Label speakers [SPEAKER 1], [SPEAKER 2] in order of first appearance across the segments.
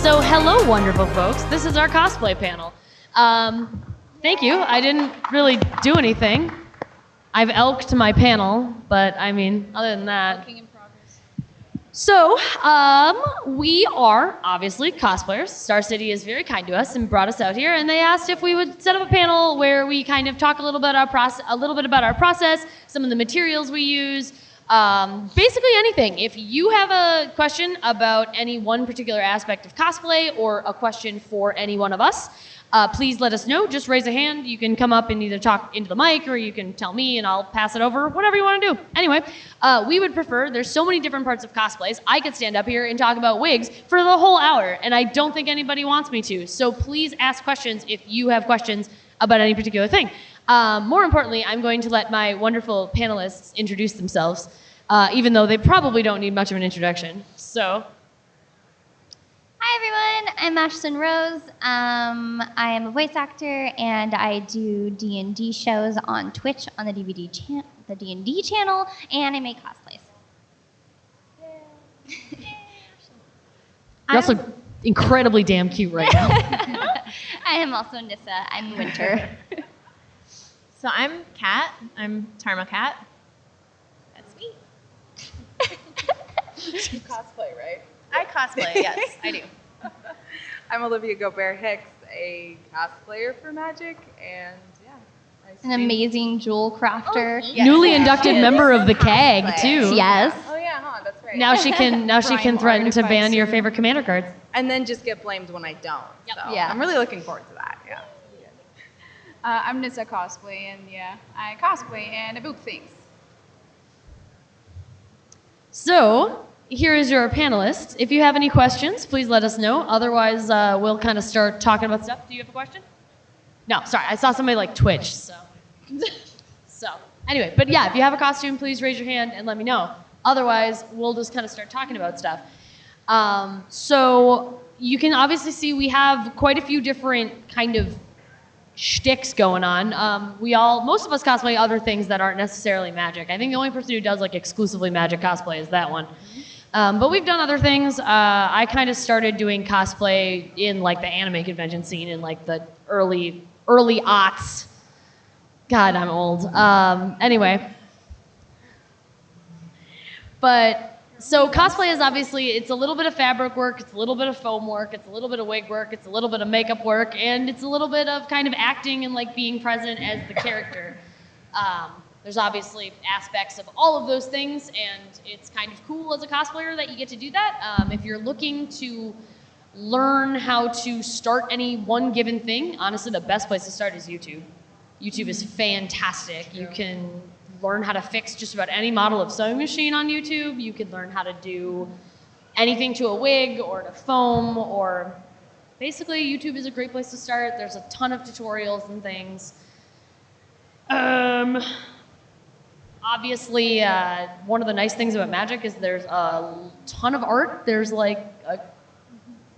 [SPEAKER 1] So hello, wonderful folks. This is our cosplay panel. Thank you. I didn't really do anything. I've elked my panel, but I mean, other than that.
[SPEAKER 2] Working in progress.
[SPEAKER 1] So, we are obviously cosplayers. Star City is very kind to us and brought us out here, and they asked if we would set up a panel where we kind of talk a little bit about our process, some of the materials we use, basically anything. If you have a question about any one particular aspect of cosplay or a question for any one of us, please let us know. Just raise a hand. You can come up and either talk into the mic or you can tell me and I'll pass it over, whatever you want to do. Anyway, we would prefer, there's so many different parts of cosplays. I could stand up here and talk about wigs for the whole hour, and I don't think anybody wants me to. So please ask questions if you have questions about any particular thing. More importantly, I'm going to let my wonderful panelists introduce themselves, even though they probably don't need much of an introduction. So.
[SPEAKER 3] Hi everyone, I'm Ashlyn Rose. I am a voice actor and I do D&D shows on Twitch on the D&D channel, and I make cosplays.
[SPEAKER 1] You're also incredibly damn cute right now.
[SPEAKER 3] I am also Nissa. I'm Winter.
[SPEAKER 2] So I'm Kat. I'm Tarmokat. That's me.
[SPEAKER 4] You cosplay, right?
[SPEAKER 2] I cosplay, yes, I do.
[SPEAKER 4] I'm Olivia Gobert-Hicks, a cosplayer for Magic, and yeah.
[SPEAKER 3] An amazing jewel crafter.
[SPEAKER 2] Yes.
[SPEAKER 1] Newly inducted member of the CAG too.
[SPEAKER 3] Yes.
[SPEAKER 4] Oh yeah, huh, that's right.
[SPEAKER 1] Now she can threaten to ban your favorite commander cards.
[SPEAKER 4] And then just get blamed when I don't.
[SPEAKER 1] Yep.
[SPEAKER 4] So
[SPEAKER 3] Yeah.
[SPEAKER 4] I'm really looking forward to that, yeah.
[SPEAKER 5] I'm Nissa Cosplay, and yeah, I cosplay and I book things.
[SPEAKER 1] So, here is your panelist. If you have any questions, please let us know. Otherwise, we'll kind of start talking about stuff. Do you have a question? No, sorry. I saw somebody like twitch, so. So, anyway, but yeah, if you have a costume, please raise your hand and let me know. Otherwise, we'll just kind of start talking about stuff. So, you can obviously see we have quite a few different kind of shticks going on. Most of us cosplay other things that aren't necessarily Magic. I think the only person who does like exclusively Magic cosplay is that one. But we've done other things. I kind of started doing cosplay in like the anime convention scene in like the early aughts. God, I'm old. Anyway. But so cosplay is obviously, it's a little bit of fabric work, it's a little bit of foam work, it's a little bit of wig work, it's a little bit of makeup work, and it's a little bit of kind of acting and like being present as the character. There's obviously aspects of all of those things, and it's kind of cool as a cosplayer that you get to do that. If you're looking to learn how to start any one given thing, honestly, the best place to start is YouTube. YouTube is fantastic. You can learn how to fix just about any model of sewing machine on YouTube. You can learn how to do anything to a wig or to foam, or basically YouTube is a great place to start. There's a ton of tutorials and things. Obviously, one of the nice things about Magic is there's a ton of art. There's like a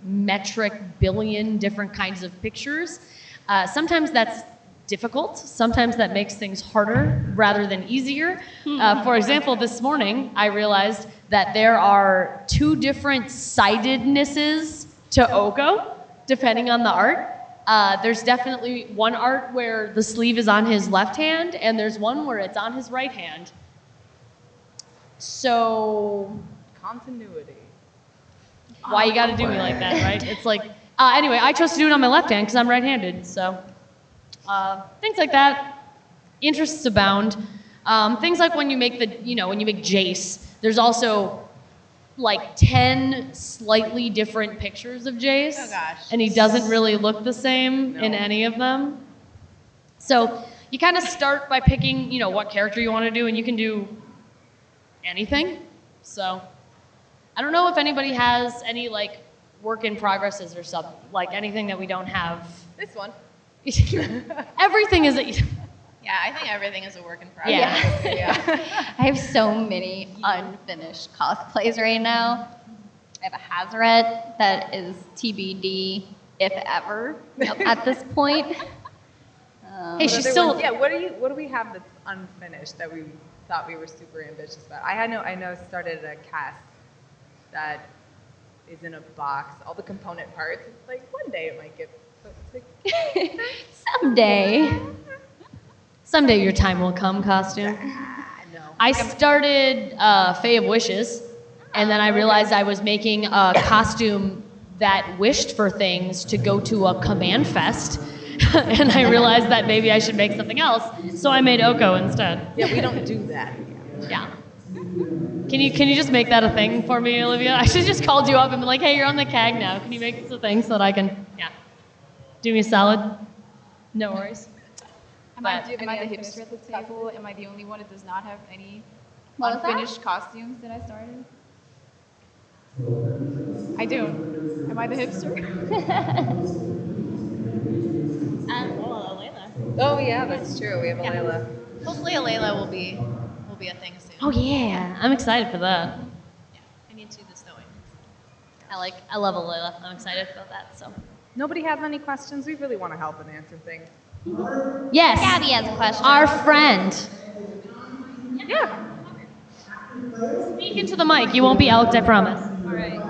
[SPEAKER 1] metric billion different kinds of pictures. Sometimes that's difficult. Sometimes that makes things harder rather than easier. For example, this morning, I realized that there are 2 different sidednesses to Oko, depending on the art. There's definitely one art where the sleeve is on his left hand, and there's one where it's on his right hand. So,
[SPEAKER 4] Continuity.
[SPEAKER 1] why you gotta do me like that, right? It's like, anyway, I chose to do it on my left hand because I'm right-handed, so. Things like that. Interests abound. Things like when you make when you make Jace, there's also like 10 slightly different pictures of Jace.
[SPEAKER 2] Oh gosh.
[SPEAKER 1] And he doesn't really look the same in any of them. So you kind of start by picking, what character you want to do, and you can do anything. So I don't know if anybody has any like work in progresses or something, like anything that we don't have.
[SPEAKER 4] This one.
[SPEAKER 1] Everything is
[SPEAKER 2] Yeah, I think everything is a work in progress.
[SPEAKER 3] Yeah. I have so many unfinished cosplays right now. I have a Hazaret that is TBD, if ever, at this point.
[SPEAKER 1] Hey, she's still.
[SPEAKER 4] Yeah, what do we have that's unfinished that we thought we were super ambitious about? I know started a cast that is in a box, all the component parts. It's like one day it might get put together.
[SPEAKER 1] Someday your time will come, costume.
[SPEAKER 4] No.
[SPEAKER 1] I started Fae of Wishes, and then I realized I was making a costume that wished for things to go to a command fest, and I realized that maybe I should make something else, so I made Oko instead.
[SPEAKER 4] Yeah, we don't do that.
[SPEAKER 1] Yeah. Can you just make that a thing for me, Olivia? I should just called you up and been like, hey, you're on the CAG now. Can you make this a thing so that I can, do me a solid? No worries.
[SPEAKER 5] Am I the hipster at the table? Am I the only one that does not have any
[SPEAKER 3] What was that?
[SPEAKER 5] unfinished costumes that I started? I do. Am I the hipster?
[SPEAKER 2] Layla.
[SPEAKER 4] Oh yeah, that's true. We have a Layla.
[SPEAKER 2] Hopefully, a Layla will be a thing soon.
[SPEAKER 1] Oh yeah, I'm excited for that.
[SPEAKER 2] Yeah, I need to do the sewing.
[SPEAKER 1] I love Alayla. I'm excited about that. So
[SPEAKER 4] Nobody has any questions. We really want to help and answer things.
[SPEAKER 1] yes,
[SPEAKER 3] Gabby has a question.
[SPEAKER 1] our friend. Yeah. Speak into the mic. You won't be elked, I promise.
[SPEAKER 6] All right.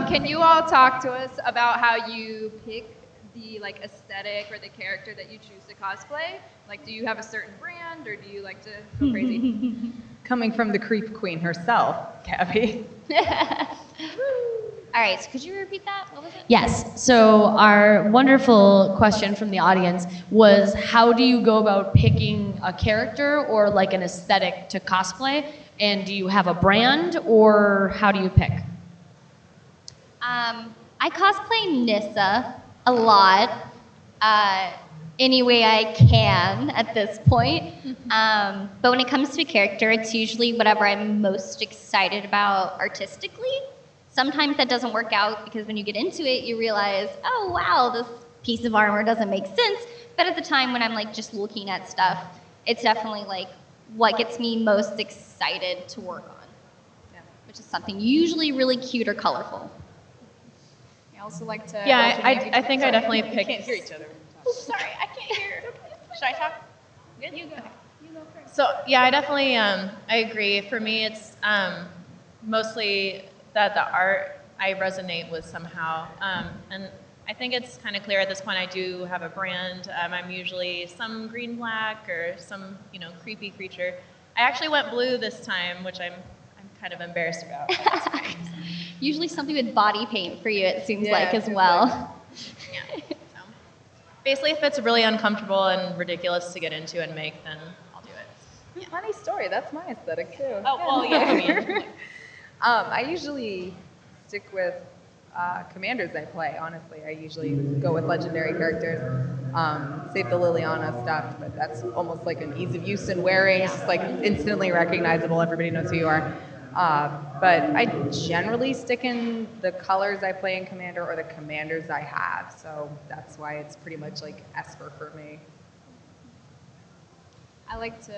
[SPEAKER 6] Can you all talk to us about how you pick the aesthetic or the character that you choose to cosplay? Like, do you have a certain brand, or do you like to go crazy?
[SPEAKER 4] Coming from the creep queen herself, Gabby.
[SPEAKER 3] All right, so could you repeat that? What was it?
[SPEAKER 1] Yes. So our wonderful question from the audience was, how do you go about picking a character or like an aesthetic to cosplay? And do you have a brand, or how do you pick?
[SPEAKER 3] I cosplay Nissa a lot, any way I can at this point. But when it comes to a character, it's usually whatever I'm most excited about artistically. Sometimes that doesn't work out because when you get into it, you realize, oh wow, this piece of armor doesn't make sense. But at the time when I'm just looking at stuff, it's definitely what gets me most excited to work on, which is something usually really cute or colorful.
[SPEAKER 5] I also like to.
[SPEAKER 2] Yeah, I think I definitely picked.
[SPEAKER 4] Can't hear each other.
[SPEAKER 2] Sorry, I can't hear. Should I talk? Good.
[SPEAKER 5] You go. You go first.
[SPEAKER 2] So yeah, I definitely I agree. For me, it's mostly that the art I resonate with somehow, and I think it's kind of clear at this point. I do have a brand. I'm usually some green black or some creepy creature. I actually went blue this time, which I'm kind of embarrassed about. But that's fine.
[SPEAKER 3] Usually something with body paint for you, it seems
[SPEAKER 4] Yeah,
[SPEAKER 3] like,
[SPEAKER 4] it
[SPEAKER 3] as
[SPEAKER 4] seems
[SPEAKER 3] well.
[SPEAKER 2] Yeah. So basically, if it's really uncomfortable and ridiculous to get into and make, then I'll do it.
[SPEAKER 4] Funny story. That's my aesthetic too.
[SPEAKER 2] Oh well, yeah. I mean,
[SPEAKER 4] I usually stick with commanders I play, honestly. I usually go with legendary characters. Save the Liliana stuff, but that's almost like an ease of use and wearing. It's just instantly recognizable. Everybody knows who you are. But I generally stick in the colors I play in Commander or the commanders I have. So that's why it's pretty much Esper for me.
[SPEAKER 5] I like to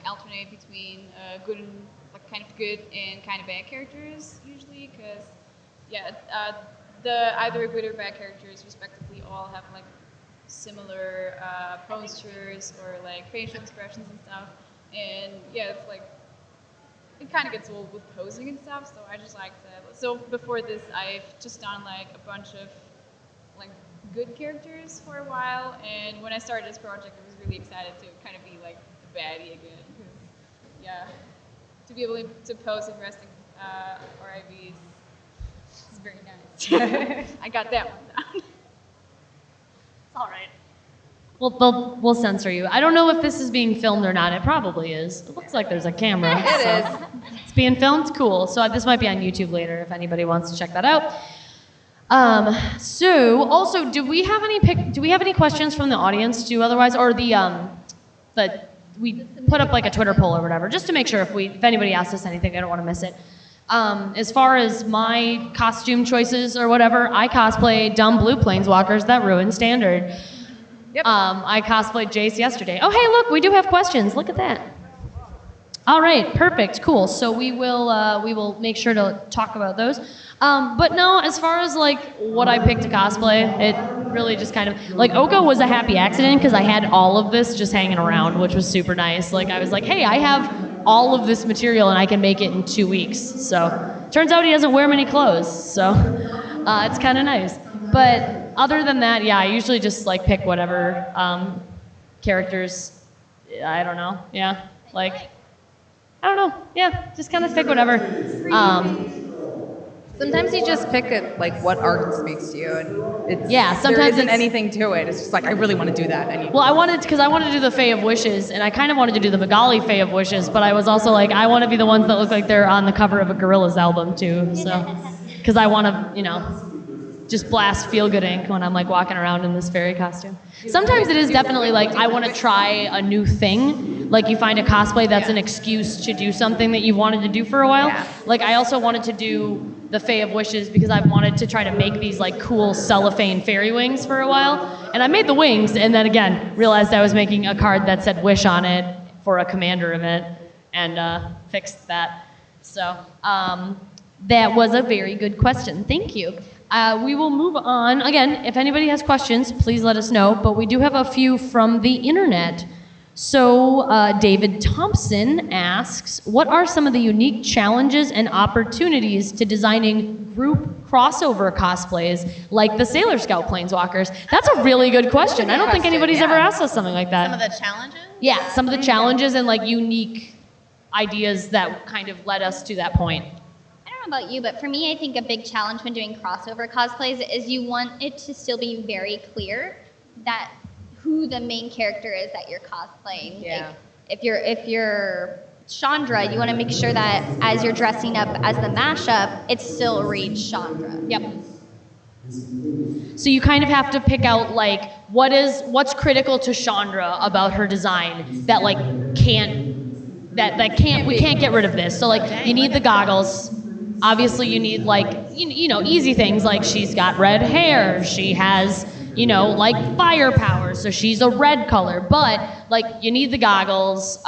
[SPEAKER 5] alternate between good and kind of good and kind of bad characters usually, because the either good or bad characters respectively all have similar postures or facial expressions and stuff, and it's it kind of gets old with posing and stuff. So I just like to. So before this, I've just done a bunch of good characters for a while, and when I started this project, I was really excited to kind of be the baddie again. Because, to be able to pose and dress RIVs is very nice. I got that one down.
[SPEAKER 1] It's all right. We'll censor you. I don't know if this is being filmed or not. It probably is. It looks like there's a camera.
[SPEAKER 4] It is.
[SPEAKER 1] It's being filmed? Cool. So this might be on YouTube later if anybody wants to check that out. So also, do we have any questions from the audience too? Otherwise, or we put up a Twitter poll or whatever, just to make sure if anybody asks us anything, I don't want to miss it. As far as my costume choices or whatever, I cosplay dumb blue planeswalkers that ruin standard.
[SPEAKER 4] Yep.
[SPEAKER 1] I cosplayed Jace yesterday. Oh, hey, look, we do have questions. Look at that. All right, perfect, cool. So we will make sure to talk about those. But no, as far as what I picked to cosplay, it really just kind of Oko was a happy accident because I had all of this just hanging around, which was super nice. I was hey, I have all of this material and I can make it in 2 weeks. So turns out he doesn't wear many clothes, so it's kind of nice. But other than that, yeah, I usually just like pick whatever characters. I don't know. Yeah, like I don't know. Yeah, just kind of pick whatever.
[SPEAKER 4] Sometimes you just pick it, like what art speaks to you, and it's
[SPEAKER 1] sometimes
[SPEAKER 4] there isn't
[SPEAKER 1] it's-
[SPEAKER 4] anything to it. It's just like I really want to do that. And
[SPEAKER 1] Well, I wanted to do the Fae of Wishes, and I kind of wanted to do the Magali Fae of Wishes, but I was also like, I want to be the ones that look like they're on the cover of a Gorillaz album too. So, because I want to, just blast feel good ink when I'm like walking around in this fairy costume. Sometimes it is definitely like I want to try a new thing. Like you find a cosplay that's an excuse to do something that you've wanted to do for a while.
[SPEAKER 4] Yeah.
[SPEAKER 1] Like I also wanted to do the Fae of Wishes because I've wanted to try to make these like cool cellophane fairy wings for a while. And I made the wings and then again realized I was making a card that said wish on it for a commander event and fixed that. So that was a very good question. Thank you. We will move on. Again, if anybody has questions, please let us know. But we do have a few from the internet. So David Thompson asks, what are some of the unique challenges and opportunities to designing group crossover cosplays like the Sailor Scout Planeswalkers? That's a really good question. I don't think anybody's ever asked us something like that.
[SPEAKER 2] Some of the challenges?
[SPEAKER 1] Yeah, some of the challenges and like unique ideas that kind of led us to that point.
[SPEAKER 3] I don't know about you, but for me, I think a big challenge when doing crossover cosplays is you want it to still be very clear that who the main character is that you're cosplaying.
[SPEAKER 4] Yeah.
[SPEAKER 3] Like, if you're Chandra, you want to make sure that as you're dressing up as the mashup, it still reads Chandra.
[SPEAKER 1] Yep. So you kind of have to pick out like what's critical to Chandra about her design that like we can't get rid of this. So like you need the goggles. Obviously you need like easy things like she's got red hair, she has like fire power, so she's a red color, but like you need the goggles,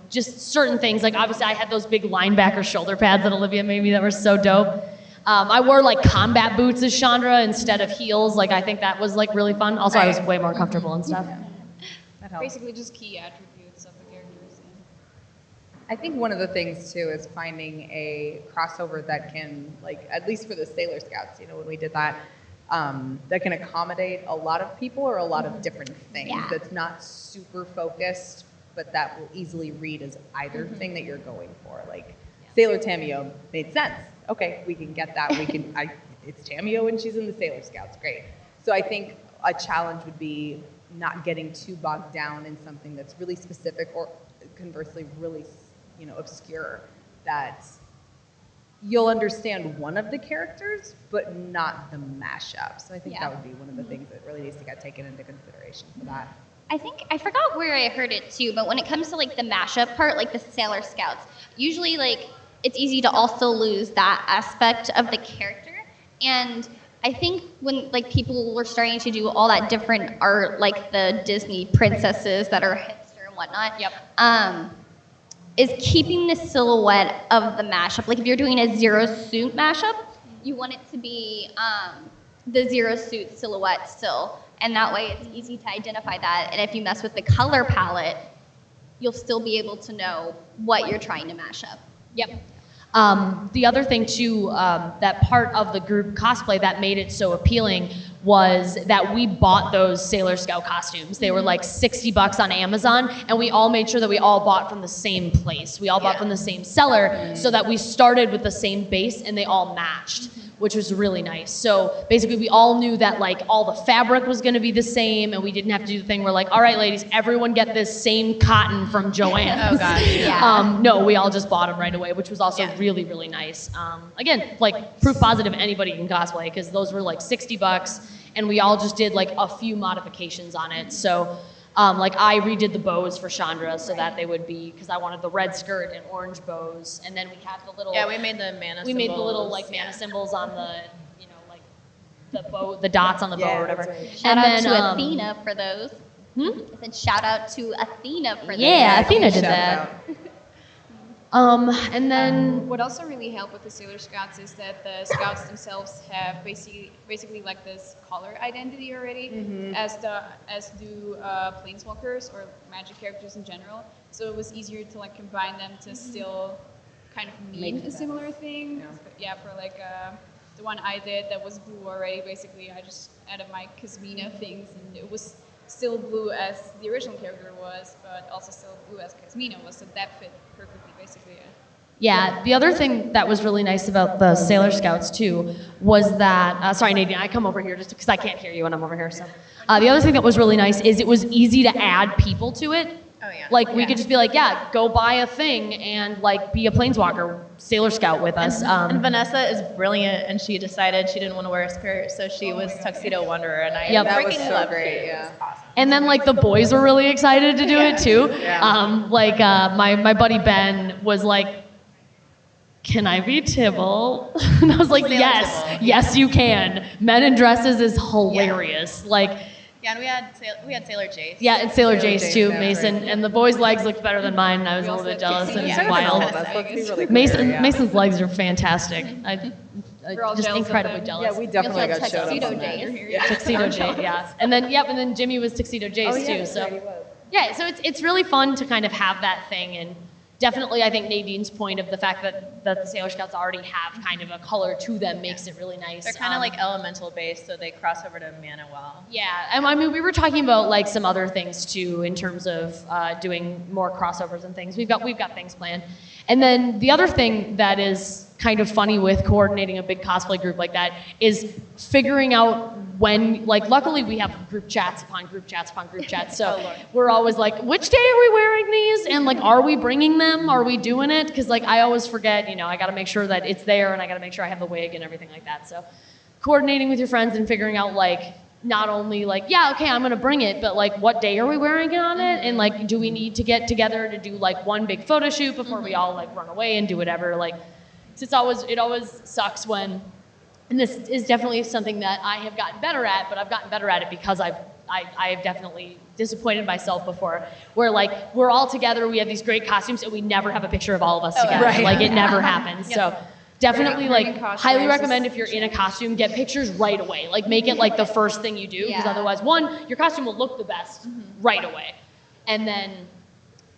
[SPEAKER 1] just certain things. Like obviously I had those big linebacker shoulder pads that Olivia made me that were so dope. I wore like combat boots as Chandra instead of heels. Like I think that was like really fun. Also I was way more comfortable and stuff.
[SPEAKER 4] that helps.
[SPEAKER 5] Basically just key attributes of the characters.
[SPEAKER 4] I think one of the things too is finding a crossover that can, like, at least for the Sailor Scouts, when we did that, that can accommodate a lot of people or a lot of different things.
[SPEAKER 3] Yeah.
[SPEAKER 4] That's not super focused, but that will easily read as either thing that you're going for. Like Sailor Tamio made sense. Okay, we can get that. It's Tamio and she's in the Sailor Scouts. Great. So I think a challenge would be not getting too bogged down in something that's really specific or conversely really obscure, that you'll understand one of the characters, but not the mashup. So I think that would be one of the things that really needs to get taken into consideration for that.
[SPEAKER 3] I think, I forgot where I heard it too, but when it comes to like the mashup part, like the Sailor Scouts, usually like it's easy to also lose that aspect of the character. And I think when like people were starting to do all that different art, like the Disney princesses that are hipster and whatnot, is keeping the silhouette of the mashup. Like if you're doing a zero suit mashup, you want it to be the zero suit silhouette still. And that way it's easy to identify that. And if you mess with the color palette, you'll still be able to know what you're trying to mash up.
[SPEAKER 1] Yep. The other thing too, that part of the group cosplay that made it so appealing was that we bought those Sailor Scout costumes. They were like $60 on Amazon, and we all made sure that we all bought from the same place. We all bought from the same seller, so that we started with the same base and they all matched, which was really nice. So basically we all knew that like all the fabric was gonna be the same, and we didn't have to do the thing where like, all right ladies, everyone get this same cotton from Joanne.
[SPEAKER 2] Oh gosh.
[SPEAKER 1] No, we all just bought them right away, which was also really, really nice. Again, like proof positive anybody can cosplay, because those were like $60, and we all just did like a few modifications on it. So like I redid the bows for Chandra so that they would be, because I wanted the red skirt and orange bows, and then we had the little.
[SPEAKER 2] Yeah, we made the mana.
[SPEAKER 1] We made the little like mana symbols on the, like the bow, the dots on the bow or whatever.
[SPEAKER 4] That's right.
[SPEAKER 3] Shout out to Athena for those. I said shout out to Athena for those.
[SPEAKER 1] Yeah, Athena did
[SPEAKER 4] Shout
[SPEAKER 1] that.
[SPEAKER 4] out.
[SPEAKER 1] And then
[SPEAKER 5] What also really helped with the Sailor Scouts is that the Scouts themselves have basically like this color identity already, as do Planeswalkers or Magic characters in general. so it was easier to like combine them to still kind of mean
[SPEAKER 4] Make
[SPEAKER 5] a
[SPEAKER 4] sense.
[SPEAKER 5] similar thing. Yeah, for like the one I did that was blue already. Basically, I just added my Kasmina things, and it was still blue as the original character was, but also still blue as Kasmina was. So that fit perfectly, basically.
[SPEAKER 1] Yeah, the other thing that was really nice about the Sailor Scouts too was that, sorry Nadine, I come over here just because I can't hear you when I'm over here. So the other thing that was really nice is it was easy to add people to it.
[SPEAKER 2] Oh, yeah.
[SPEAKER 1] Like we could just be like, yeah, go buy a thing and like be a Planeswalker Sailor Scout with us.
[SPEAKER 2] And Vanessa is brilliant, and she decided she didn't want to wear a skirt, so she was Tuxedo Wanderer, and I
[SPEAKER 1] Yep.
[SPEAKER 4] That was
[SPEAKER 2] freaking
[SPEAKER 4] so
[SPEAKER 2] loved
[SPEAKER 4] great,
[SPEAKER 2] it. It
[SPEAKER 4] yeah.
[SPEAKER 2] was awesome.
[SPEAKER 1] And then like the boys were really excited to do it too.
[SPEAKER 4] Yeah.
[SPEAKER 1] My buddy Ben was like, can I be Tibble? And I was like,
[SPEAKER 2] Sailor
[SPEAKER 1] yes,
[SPEAKER 2] Tibble.
[SPEAKER 1] yes you can. Men in dresses is hilarious. Like,
[SPEAKER 2] Yeah, and we had Sailor Jace.
[SPEAKER 1] yeah, it's Sailor
[SPEAKER 4] Sailor
[SPEAKER 1] Jace
[SPEAKER 4] Jace,
[SPEAKER 1] too,
[SPEAKER 4] yeah,
[SPEAKER 1] Mason.
[SPEAKER 4] right.
[SPEAKER 1] And the boys' legs looked better than mine, and I was a little bit jealous, and
[SPEAKER 2] Yeah.
[SPEAKER 1] it's
[SPEAKER 4] Better than all
[SPEAKER 1] wild.
[SPEAKER 4] of us, let's be really clear,
[SPEAKER 1] Mason,
[SPEAKER 4] yeah.
[SPEAKER 1] Mason's legs are fantastic.
[SPEAKER 5] We're all
[SPEAKER 1] Just
[SPEAKER 5] jealous of
[SPEAKER 1] incredibly
[SPEAKER 5] them.
[SPEAKER 1] jealous.
[SPEAKER 4] Yeah, we definitely got showed up
[SPEAKER 3] Tuxedo
[SPEAKER 4] on that.
[SPEAKER 3] Jace.
[SPEAKER 1] Tuxedo Jace, yeah. And then Jimmy was Tuxedo Jace
[SPEAKER 4] Oh, yeah,
[SPEAKER 1] too.
[SPEAKER 4] that's
[SPEAKER 1] So
[SPEAKER 4] right, he was.
[SPEAKER 1] yeah, so it's really fun to kind of have that thing, and definitely I think Nadine's point of the fact that the Sailor Scouts already have kind of a color to them makes it really nice.
[SPEAKER 2] They're kind of like elemental based, so they cross over to mana well.
[SPEAKER 1] Yeah, and I mean we were talking about like some other things too in terms of doing more crossovers and things. We've got things planned, and then the other thing that is kind of funny with coordinating a big cosplay group like that is figuring out when, like, luckily we have group chats upon group chats upon group chats, so we're always like, which day are we wearing these, and like, are we bringing them, are we doing it, because like I always forget, you know, I got to make sure that it's there, and I got to make sure I have the wig and everything like that. So coordinating with your friends and figuring out like not only like, yeah, okay, I'm gonna bring it, but like what day are we wearing it on it, and like do we need to get together to do like one big photo shoot before we all like run away and do whatever. Like it always sucks when, and this is definitely something that I have gotten better at, but I've gotten better at it because I have definitely disappointed myself before, where like we're all together, we have these great costumes, and we never have a picture of all of us together.
[SPEAKER 4] right.
[SPEAKER 1] Like it never happens. So definitely
[SPEAKER 6] Bringing
[SPEAKER 1] like
[SPEAKER 6] cosplayers
[SPEAKER 1] highly
[SPEAKER 6] is
[SPEAKER 1] recommend if you're in a costume, get pictures right away. Like make it like the first thing you do, because
[SPEAKER 3] Yeah.
[SPEAKER 1] otherwise, one, your costume will look the best right away, and then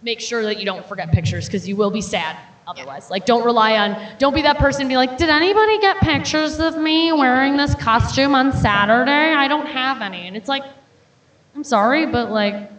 [SPEAKER 1] make sure that you don't forget pictures, because you will be sad otherwise. Like don't be that person and be like, did anybody get pictures of me wearing this costume on Saturday? I don't have any. And it's like, I'm sorry, but like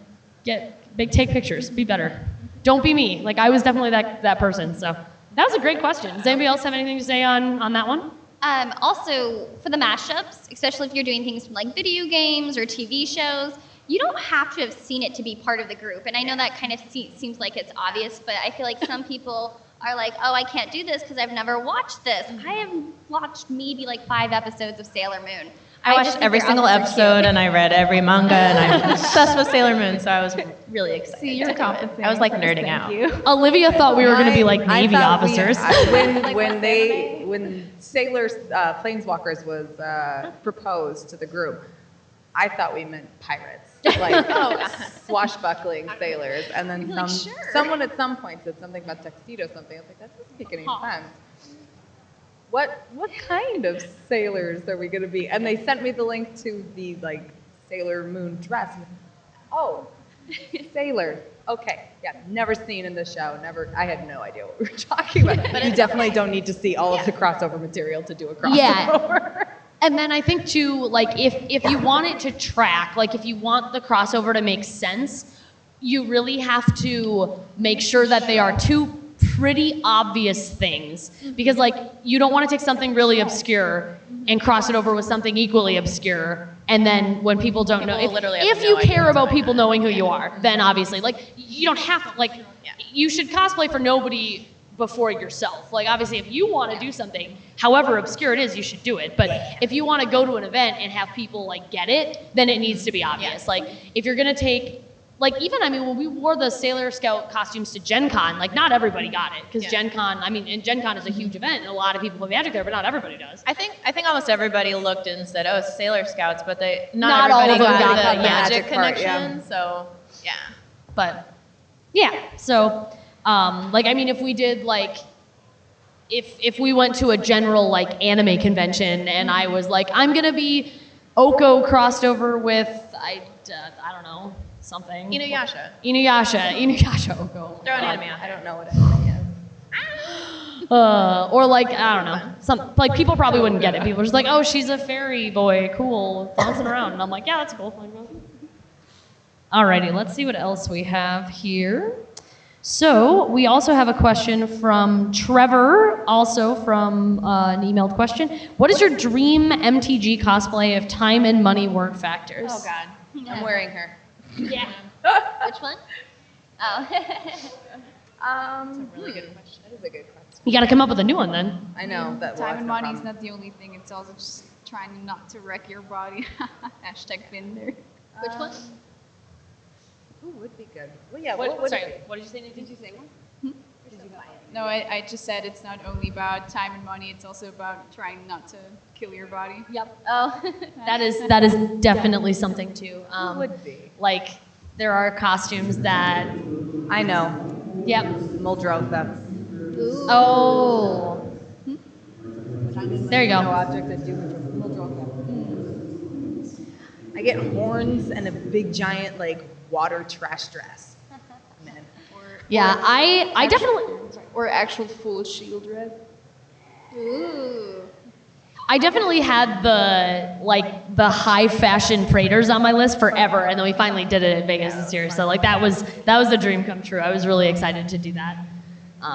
[SPEAKER 1] take pictures, be better. Don't be me. Like I was definitely that person. So that was a great question. Does anybody else have anything to say on that one?
[SPEAKER 3] Also, for the mashups, especially if you're doing things from like video games or TV shows, you don't have to have seen it to be part of the group. And I know that kind of seems like it's obvious, but I feel like some people are like, oh, I can't do this because I've never watched this. I have watched maybe like 5 episodes of Sailor Moon.
[SPEAKER 2] I watched
[SPEAKER 3] just think
[SPEAKER 2] every
[SPEAKER 3] they're
[SPEAKER 2] single
[SPEAKER 3] up for
[SPEAKER 2] episode,
[SPEAKER 3] cute.
[SPEAKER 2] and I read every manga, and I'm obsessed with Sailor Moon, so I was really excited.
[SPEAKER 6] See, you're
[SPEAKER 2] to do it.
[SPEAKER 6] compensating
[SPEAKER 2] I was like
[SPEAKER 6] for us,
[SPEAKER 2] nerding
[SPEAKER 6] thank
[SPEAKER 2] out.
[SPEAKER 6] you.
[SPEAKER 1] Olivia thought we were going to be like
[SPEAKER 4] I
[SPEAKER 1] Navy
[SPEAKER 4] thought
[SPEAKER 1] officers.
[SPEAKER 4] When Sailor Planeswalkers was proposed to the group, I thought we meant pirates, like swashbuckling sailors, and then someone at some point said something about tuxedo something. I was like, that doesn't make any sense. What kind of sailors are we going to be? And they sent me the link to the like Sailor Moon dress. Oh, sailors. Okay, yeah, never seen in the show. Never. I had no idea what we were talking about. But you definitely don't need to see all of the crossover material to do a crossover.
[SPEAKER 1] Yeah. And then I think too, like if you want it to track, like if you want the crossover to make sense, you really have to make sure that they are two pretty obvious things, because like you don't want to take something really obscure and cross it over with something equally obscure, and then when people don't know,
[SPEAKER 2] People literally have
[SPEAKER 1] if
[SPEAKER 2] no
[SPEAKER 1] you
[SPEAKER 2] idea
[SPEAKER 1] care
[SPEAKER 2] what's
[SPEAKER 1] about
[SPEAKER 2] going
[SPEAKER 1] people
[SPEAKER 2] on.
[SPEAKER 1] knowing who you are, then obviously like you don't have to, like you should cosplay for nobody before yourself. Like obviously if you want to do something, however obscure it is, you should do it. But if you want to go to an event and have people like get it, then it needs to be obvious. Like if you're gonna take, like even, I mean, when we wore the Sailor Scout costumes to Gen Con, like not everybody got it, because Gen Con, I mean, and Gen Con is a huge event and a lot of people play Magic there, but not everybody does.
[SPEAKER 2] I think almost everybody looked and said, "Oh, it's Sailor Scouts," but
[SPEAKER 1] Not all
[SPEAKER 2] everybody
[SPEAKER 1] of them got
[SPEAKER 2] the
[SPEAKER 1] the
[SPEAKER 2] magic
[SPEAKER 4] magic part,
[SPEAKER 2] connection.
[SPEAKER 4] yeah.
[SPEAKER 2] So yeah,
[SPEAKER 1] But yeah, so like I mean, if we did like, if we went to a general like anime convention and I was like, I'm gonna be Oko crossed over with I don't know, something.
[SPEAKER 2] Inuyasha.
[SPEAKER 1] Inuyasha. Oh, go.
[SPEAKER 2] Throw an anime out
[SPEAKER 4] I
[SPEAKER 2] there.
[SPEAKER 4] don't know what anime is.
[SPEAKER 1] Or like, I don't know. Like people probably wouldn't get it. People are just like, oh, she's a fairy boy, cool, bouncing around. And I'm like, yeah, that's cool. Alrighty, let's see what else we have here. So we also have a question from Trevor, also from an emailed question. What is your dream MTG cosplay if time and money weren't factors?
[SPEAKER 2] Oh God.
[SPEAKER 4] I'm wearing her.
[SPEAKER 3] Yeah. Which one? Oh.
[SPEAKER 2] That's a really good question.
[SPEAKER 4] That is a good question.
[SPEAKER 1] You got to come up with a new one then.
[SPEAKER 4] I know that
[SPEAKER 5] Time and money is not the only thing. It's also just trying not to wreck your body. Hashtag been there.
[SPEAKER 3] Which one?
[SPEAKER 4] Who would be good? Well, yeah.
[SPEAKER 1] What,
[SPEAKER 4] What would
[SPEAKER 1] sorry, what did you say, Nathan?
[SPEAKER 4] Did you say one?
[SPEAKER 5] No, I just said it's not only about time and money. It's also about trying not to kill your body.
[SPEAKER 1] Yep.
[SPEAKER 3] Oh.
[SPEAKER 1] That is definitely something too.
[SPEAKER 4] Who would be?
[SPEAKER 1] Like there are costumes that.
[SPEAKER 4] I know.
[SPEAKER 1] Yep.
[SPEAKER 4] Muldrotha.
[SPEAKER 3] Ooh.
[SPEAKER 1] Oh. There you
[SPEAKER 4] No
[SPEAKER 1] go.
[SPEAKER 4] object that do Muldrotha. I get horns and a big giant like water trash dress. Man.
[SPEAKER 1] Yeah, I definitely.
[SPEAKER 5] Or actual full shield red.
[SPEAKER 3] Ooh.
[SPEAKER 1] I definitely had the high fashion freighters on my list forever, and then we finally did it at Vegas this year. So like that was a dream come true. I was really excited to do that.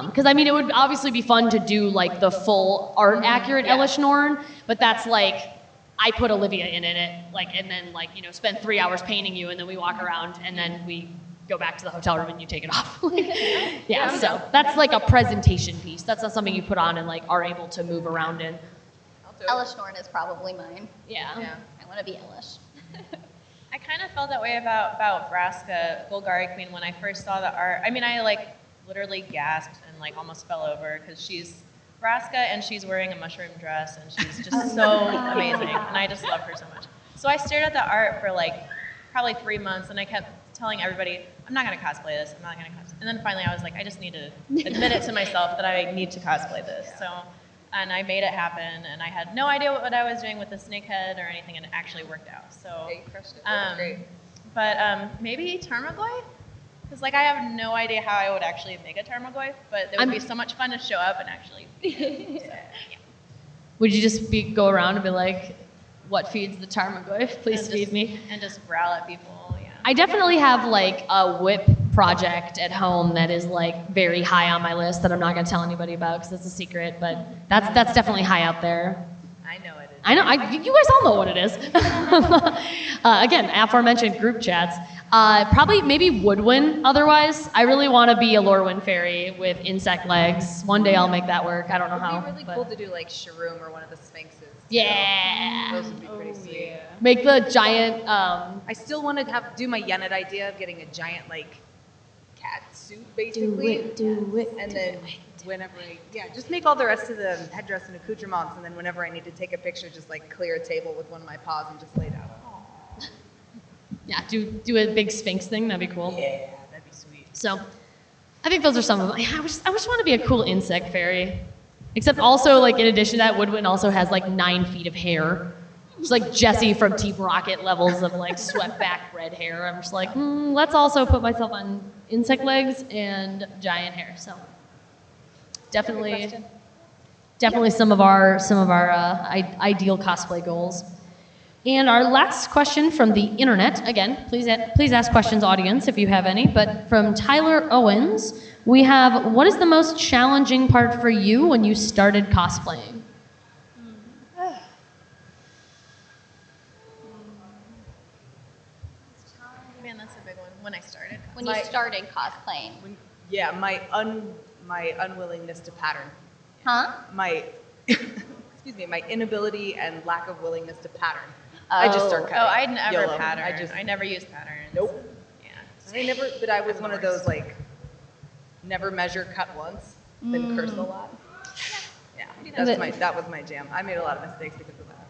[SPEAKER 1] Because I mean, it would obviously be fun to do like the full art accurate Elish Norn, but that's like I put Olivia in it, like, and then like spend 3 hours painting you, and then we walk around, and then we go back to the hotel room and you take it off. Yeah, so that's like a presentation piece. That's not something you put on and like are able to move around in.
[SPEAKER 3] Elish Norn is probably mine.
[SPEAKER 1] Yeah.
[SPEAKER 3] I want to be Elish.
[SPEAKER 2] I kind of felt that way about Vraska, Bulgari Queen, when I first saw the art. I mean, I like literally gasped and like almost fell over because she's Vraska and she's wearing a mushroom dress and she's just so amazing, and I just love her so much. So I stared at the art for like probably 3 months, and I kept telling everybody, I'm not going to cosplay this. I'm not going to cosplay. And then finally I was like, I just need to admit it to myself that I need to cosplay this. So, and I made it happen, and I had no idea what I was doing with the snake head or anything, and it actually worked out. So,
[SPEAKER 4] Yeah, you crushed it. That was great.
[SPEAKER 2] But maybe Tarmogoyf? Because like I have no idea how I would actually make a Tarmogoyf, but it would be so much fun to show up and actually.
[SPEAKER 1] Would you just go around and be like, what feeds the Tarmogoyf? Please feed me.
[SPEAKER 2] And just growl at people. Yeah.
[SPEAKER 1] I definitely have like a whip project at home that is like very high on my list that I'm not going to tell anybody about because it's a secret, but that's definitely high up there.
[SPEAKER 2] I know it is.
[SPEAKER 1] I know, you guys all know what it is. Again, aforementioned group chats. Probably maybe Woodwind otherwise. I really want to be a Lorwyn fairy with insect legs. One day I'll make that work. I don't know how.
[SPEAKER 4] It'd be really
[SPEAKER 1] but-
[SPEAKER 4] cool to do like Shroom or one of the Sphinxes. too.
[SPEAKER 1] Yeah.
[SPEAKER 4] Those would be pretty sweet.
[SPEAKER 1] Make the giant,
[SPEAKER 4] I still want to do my Yennet idea of getting a giant like cat suit basically.
[SPEAKER 1] do it.
[SPEAKER 4] And then whenever just make all the rest of the headdress and accoutrements, and then whenever I need to take a picture, just like clear a table with one of my paws and just lay down.
[SPEAKER 1] Yeah, do a big Sphinx thing. That'd be cool.
[SPEAKER 4] Yeah, that'd be sweet.
[SPEAKER 1] So, I think those are some of them. I just want to be a cool insect fairy. Except also, like, in addition to that, Woodwind also has like 9 feet of hair. It's like Jessie from Team Rocket levels of like swept back red hair. I'm just like, let's also put myself on insect legs and giant hair. So, definitely some of our ideal cosplay goals. And our last question from the internet, again, please ask questions, audience, if you have any, but from Tyler Owens, we have, what is the most challenging part for you when you started cosplaying?
[SPEAKER 2] Man, that's a big one. When I started.
[SPEAKER 3] When you started cosplaying.
[SPEAKER 4] Yeah, my unwillingness to pattern.
[SPEAKER 3] Huh?
[SPEAKER 4] My excuse me, my inability and lack of willingness to pattern. I just start cutting.
[SPEAKER 2] Oh, I never
[SPEAKER 4] YOLO.
[SPEAKER 2] pattern. I never used patterns.
[SPEAKER 4] Nope.
[SPEAKER 2] Yeah.
[SPEAKER 4] But I was one of those like never measure, cut once, then curse a lot. Yeah, that was my jam. I made a lot of mistakes because of that.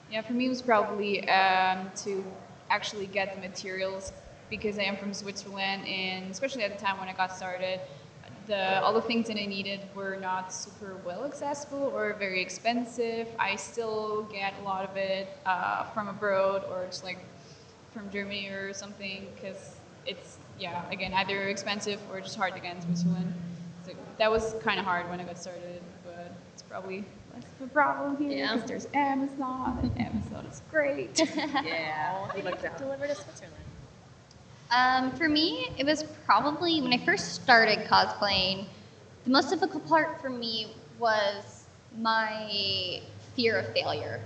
[SPEAKER 5] Yeah, for me it was probably to actually get the materials, because I am from Switzerland, and especially at the time when I got started, all the things that I needed were not super well accessible or very expensive. I still get a lot of it from abroad, or just like from Germany or something, because it's, yeah, again, either expensive or just hard to get in Switzerland. So that was kind of hard when I got started, but it's probably less of a problem here because there's Amazon, and Amazon is great.
[SPEAKER 4] Yeah.
[SPEAKER 2] We looked out. Deliver to Switzerland.
[SPEAKER 3] For me, it was probably when I first started cosplaying, the most difficult part for me was my fear of failure.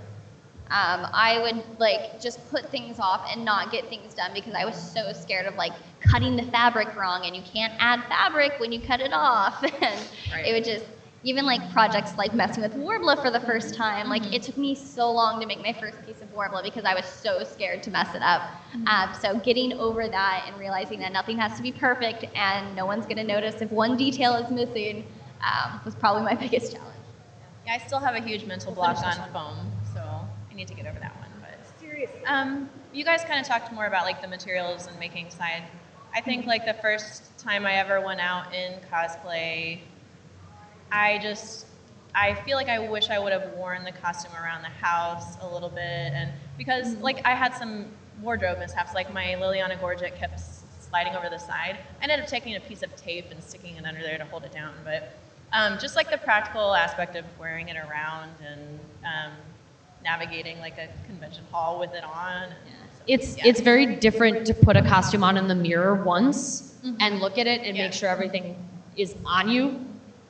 [SPEAKER 3] I would like just put things off and not get things done because I was so scared of like cutting the fabric wrong, and you can't add fabric when you cut it off. And it would just, even like projects like messing with Warbler for the first time, like it took me so long to make my first piece of Warbler because I was so scared to mess it up. So getting over that and realizing that nothing has to be perfect and no one's gonna notice if one detail is missing was probably my biggest challenge.
[SPEAKER 2] Yeah, I still have a huge mental block on foam, so I need to get over that one. But
[SPEAKER 4] Seriously.
[SPEAKER 2] you guys kind of talked more about like the materials and making side. I think like the first time I ever went out in cosplay, I feel like I wish I would have worn the costume around the house a little bit, and because like I had some wardrobe mishaps, like my Liliana gorget kept sliding over the side. I ended up taking a piece of tape and sticking it under there to hold it down, but just like the practical aspect of wearing it around and navigating like a convention hall with it on.
[SPEAKER 1] It's very different to put a costume on in the mirror once and look at it and make sure everything is on you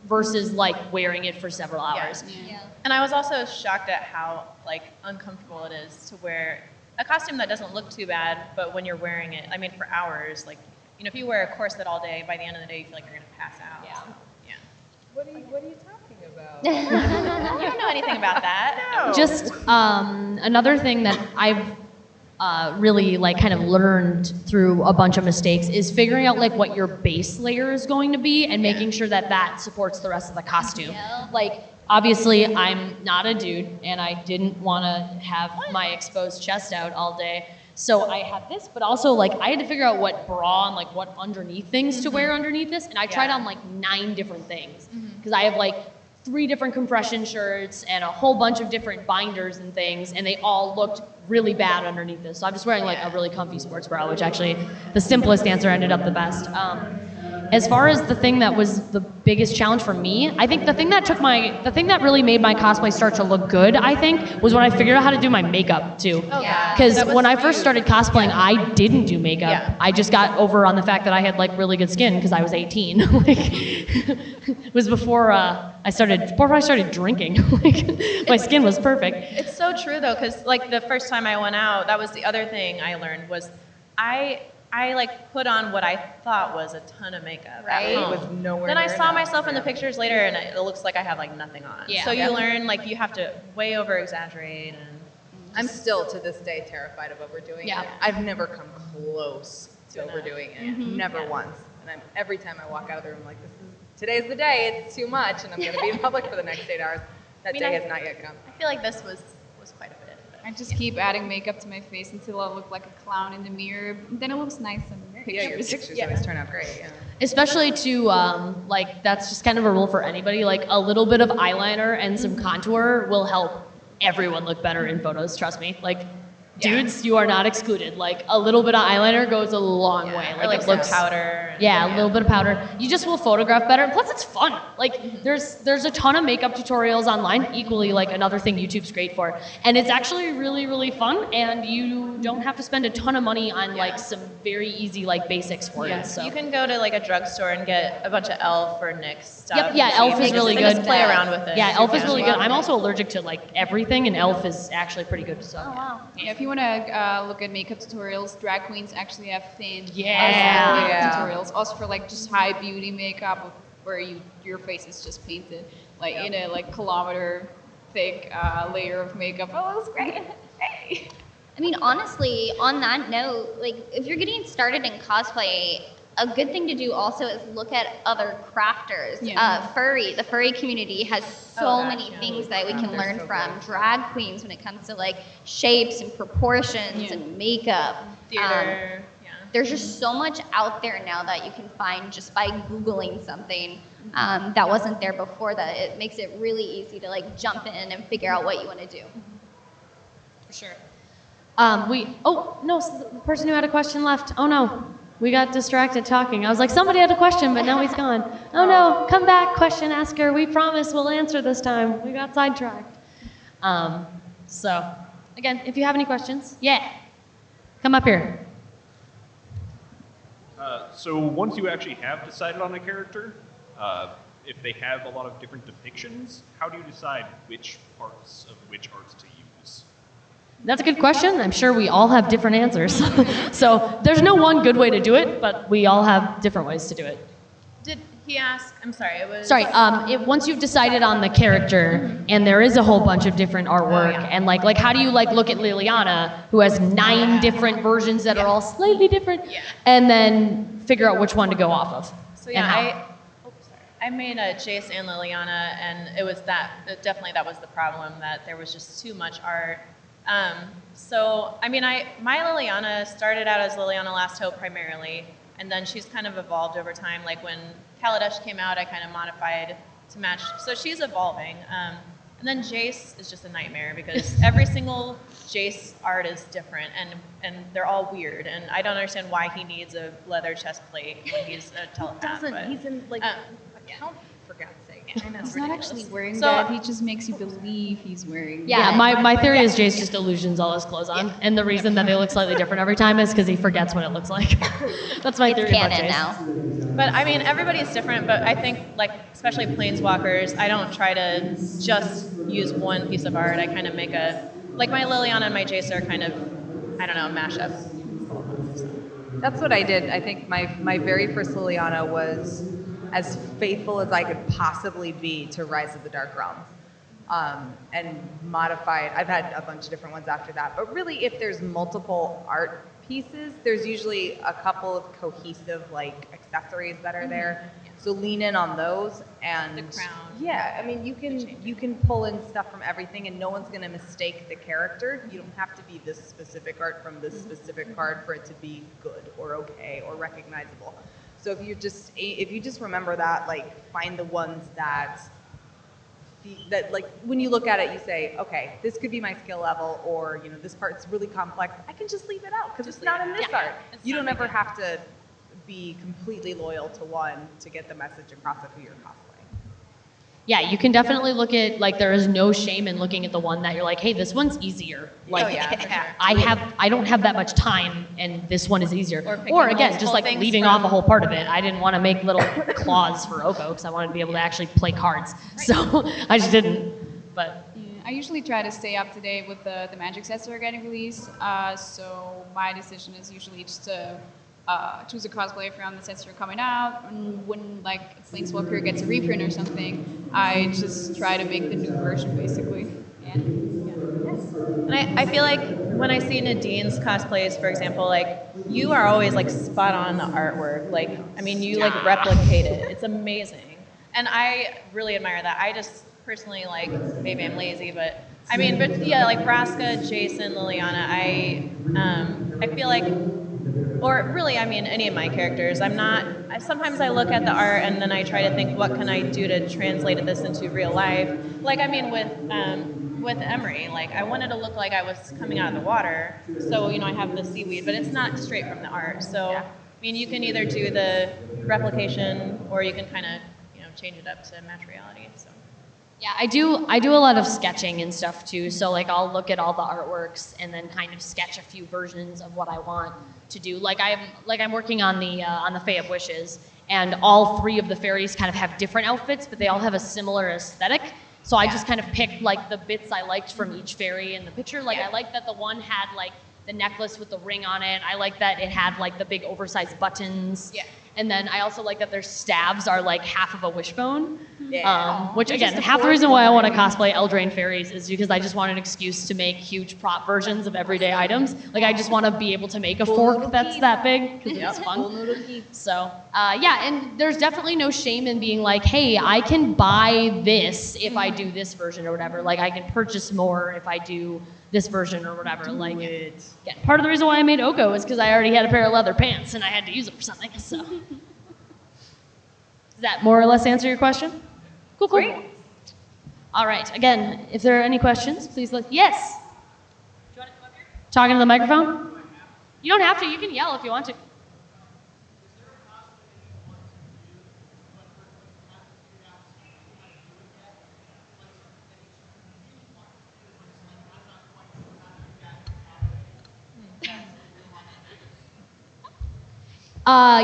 [SPEAKER 1] versus like wearing it for several hours.
[SPEAKER 2] And I was also shocked at how like uncomfortable it is to wear a costume that doesn't look too bad, but when you're wearing it, I mean, for hours, like, you know, if you wear a corset all day, by the end of the day, you feel like you're gonna pass out.
[SPEAKER 1] Yeah.
[SPEAKER 2] So,
[SPEAKER 4] What are you talking about?
[SPEAKER 2] you don't know anything about that.
[SPEAKER 4] No.
[SPEAKER 1] Just another thing that I've really like kind of learned through a bunch of mistakes is figuring out like what your base layer is going to be and making sure that that supports the rest of the costume. Like obviously I'm not a dude and I didn't want to have my exposed chest out all day. So I had this, but also like I had to figure out what bra and like what underneath things to wear underneath this, and I tried on like 9 different things because I have like 3 different compression shirts and a whole bunch of different binders and things, and they all looked really bad underneath this. So I'm just wearing like a really comfy sports bra, which actually the simplest answer ended up the best. As far as the thing that was the biggest challenge for me, I think the thing that really made my cosplay start to look good, I think, was when I figured out how to do my makeup too. Because when I first started cosplaying, I didn't do makeup. I just got over on the fact that I had like really good skin because I was 18. Like, it was before I started drinking. Like, my skin was perfect.
[SPEAKER 2] It's so true though, because like the first time I went out, that was the other thing I learned was I like put on what I thought was a ton of makeup.
[SPEAKER 4] Right.
[SPEAKER 2] At home.
[SPEAKER 4] It was nowhere
[SPEAKER 2] Then I
[SPEAKER 4] near
[SPEAKER 2] saw
[SPEAKER 4] enough.
[SPEAKER 2] myself in the pictures later, and it looks like I have like nothing on.
[SPEAKER 1] Yeah.
[SPEAKER 2] So you learn like you have to way over exaggerate, and
[SPEAKER 4] I'm still to this day terrified of overdoing it. I've never come close to overdoing it. Never once. And every time I walk out of the room, I'm like, today's the day. It's too much, and I'm going to be in public for the next 8 hours. That day has not yet come.
[SPEAKER 2] I feel like this was quite a bit.
[SPEAKER 5] I just keep adding makeup to my face until I look like a clown in the mirror. Then it looks nice in the pictures.
[SPEAKER 4] Yeah, your pictures always turn out great. Yeah.
[SPEAKER 1] Especially to like that's just kind of a rule for anybody. Like a little bit of eyeliner and some contour will help everyone look better in photos. Trust me. Like dudes, you are not excluded. Like a little bit of eyeliner goes a long way.
[SPEAKER 2] Or like
[SPEAKER 1] it looks
[SPEAKER 2] powder.
[SPEAKER 1] Yeah, a little bit of powder. You just will photograph better. Plus, it's fun. Like, there's a ton of makeup tutorials online. Equally, like another thing YouTube's great for, and it's actually really, really fun. And you don't have to spend a ton of money on like some very easy like basics for it. So
[SPEAKER 2] You can go to like a drugstore and get a bunch of Elf or NYX stuff.
[SPEAKER 1] Yep, yeah, Elf is really good.
[SPEAKER 2] Just play around with it.
[SPEAKER 1] Yeah, Elf is really good. I'm also allergic to like everything, and Elf is actually pretty good. So
[SPEAKER 5] Yeah, if you want to look at makeup tutorials, drag queens actually have themed
[SPEAKER 1] Yeah.
[SPEAKER 5] tutorials. Also for like just high beauty makeup where your face is just painted like in a like kilometer thick layer of makeup. Oh, it looks great. Hey.
[SPEAKER 3] I mean, honestly, on that note, like if you're getting started in cosplay, a good thing to do also is look at other crafters. The furry community has so many things that we can learn from. Drag queens when it comes to like shapes and proportions and makeup.
[SPEAKER 2] Theater.
[SPEAKER 3] There's just so much out there now that you can find just by Googling something that wasn't there before, that it makes it really easy to like jump in and figure out what you want to do.
[SPEAKER 1] For sure. Oh, no, so the person who had a question left. Oh, no. We got distracted talking. I was like, somebody had a question, but now he's gone. Oh, no. Come back, question asker. We promise we'll answer this time. We got sidetracked. So, again, if you have any questions, yeah. Come up here.
[SPEAKER 7] So once you actually have decided on a character, if they have a lot of different depictions, how do you decide which parts of which arts to use?
[SPEAKER 1] That's a good question. I'm sure we all have different answers. So there's no one good way to do it, but we all have different ways to do it.
[SPEAKER 2] Did he ask? I'm sorry. It was.
[SPEAKER 1] Sorry. Once you've decided on the character, and there is a whole bunch of different artwork, and like how do you look at Liliana, who has 9 different versions that are all slightly different, and then figure out which one to go off of?
[SPEAKER 2] So yeah, I made a Jace and Liliana, and it was definitely that was the problem, that there was just too much art. So I mean, my Liliana started out as Liliana Last Hope primarily, and then she's kind of evolved over time. Like when Kaladesh came out, I kind of modified to match. So she's evolving. And then Jace is just a nightmare because every single Jace art is different, and they're all weird. And I don't understand why he needs a leather chest plate when he's a telepath.
[SPEAKER 4] He's in like a count, for God's sake.
[SPEAKER 5] He's not actually wearing that. He just makes you believe he's wearing.
[SPEAKER 1] Yeah, my theory is Jace just illusions all his clothes on, and the reason that they look slightly different every time is because he forgets what it looks like. That's my theory about Jace.
[SPEAKER 3] Now.
[SPEAKER 2] But I mean, everybody's different. But I think, like, especially Planeswalkers, I don't try to just use one piece of art. I kind of make my Liliana and my Jace are kind of, I don't know, a mashup.
[SPEAKER 4] That's what I did. I think my very first Liliana was as faithful as I could possibly be to Rise of the Dark Realms. And modified. I've had a bunch of different ones after that. But really, if there's multiple art pieces, there's usually a couple of cohesive accessories that are there. So lean in on those, and
[SPEAKER 2] the crown.
[SPEAKER 4] Yeah, I mean you can pull in stuff from everything, and no one's going to mistake the character. You don't have to be this specific art from this specific card for it to be good or okay or recognizable. So if you just remember that, find the ones that when you look at it, you say, okay, this could be my skill level, or this part's really complex. I can just leave it out because it's not in this art. You don't ever have to be completely loyal to one to get the message across of who you're cosplaying.
[SPEAKER 1] Yeah, you can definitely look at, there is no shame in looking at the one that you're like, hey, this one's easier.
[SPEAKER 2] For sure.
[SPEAKER 1] I don't have that much time, and this one is easier. Or again, just leaving off a whole part of it. I didn't want to make little claws for Oko because I wanted to be able to actually play cards. So I just didn't. But
[SPEAKER 5] I usually try to stay up to date with the magic sets that are getting released. So my decision is usually just to choose a cosplay from the sets that are coming out. And when a Planeswalker gets a reprint or something, I just try to make the new version basically.
[SPEAKER 2] And I feel like when I see Nadine's cosplays, for example, you are always spot on the artwork. You replicate it. It's amazing. And I really admire that. I just personally maybe I'm lazy, but Vraska, Jason, Liliana, I feel like, or really, any of my characters, sometimes I look at the art and then I try to think, what can I do to translate this into real life? With Emery, I wanted to look like I was coming out of the water. So, I have the seaweed, but it's not straight from the art. So, you can either do the replication or you can kind of, change it up to match reality, so.
[SPEAKER 1] Yeah, I do a lot of sketching and stuff too. So I'll look at all the artworks and then kind of sketch a few versions of what I want to do. I'm working on the Fae of Wishes, and all 3 of the fairies kind of have different outfits, but they all have a similar aesthetic. So I just kind of picked the bits I liked from each fairy in the picture. I liked that the one had the necklace with the ring on it. I liked that it had the big oversized buttons. Yeah. And then I also like that their staves are half of a wishbone. Yeah. Which again, half the reason why I want to cosplay Eldraine fairies is because I just want an excuse to make huge prop versions of everyday items. I just want to be able to make a fork that's that big because it's fun. So and there's definitely no shame in being hey, I can buy this if I do this version or whatever. I can purchase more if I do this version or whatever. Part of the reason why I made Oko is because I already had a pair of leather pants and I had to use it for something. So, does that more or less answer your question? Cool. Great. All right. Again, if there are any questions, please look. Yes. Do you want to come up here? Talking to the microphone? You don't have to. You can yell if you want to.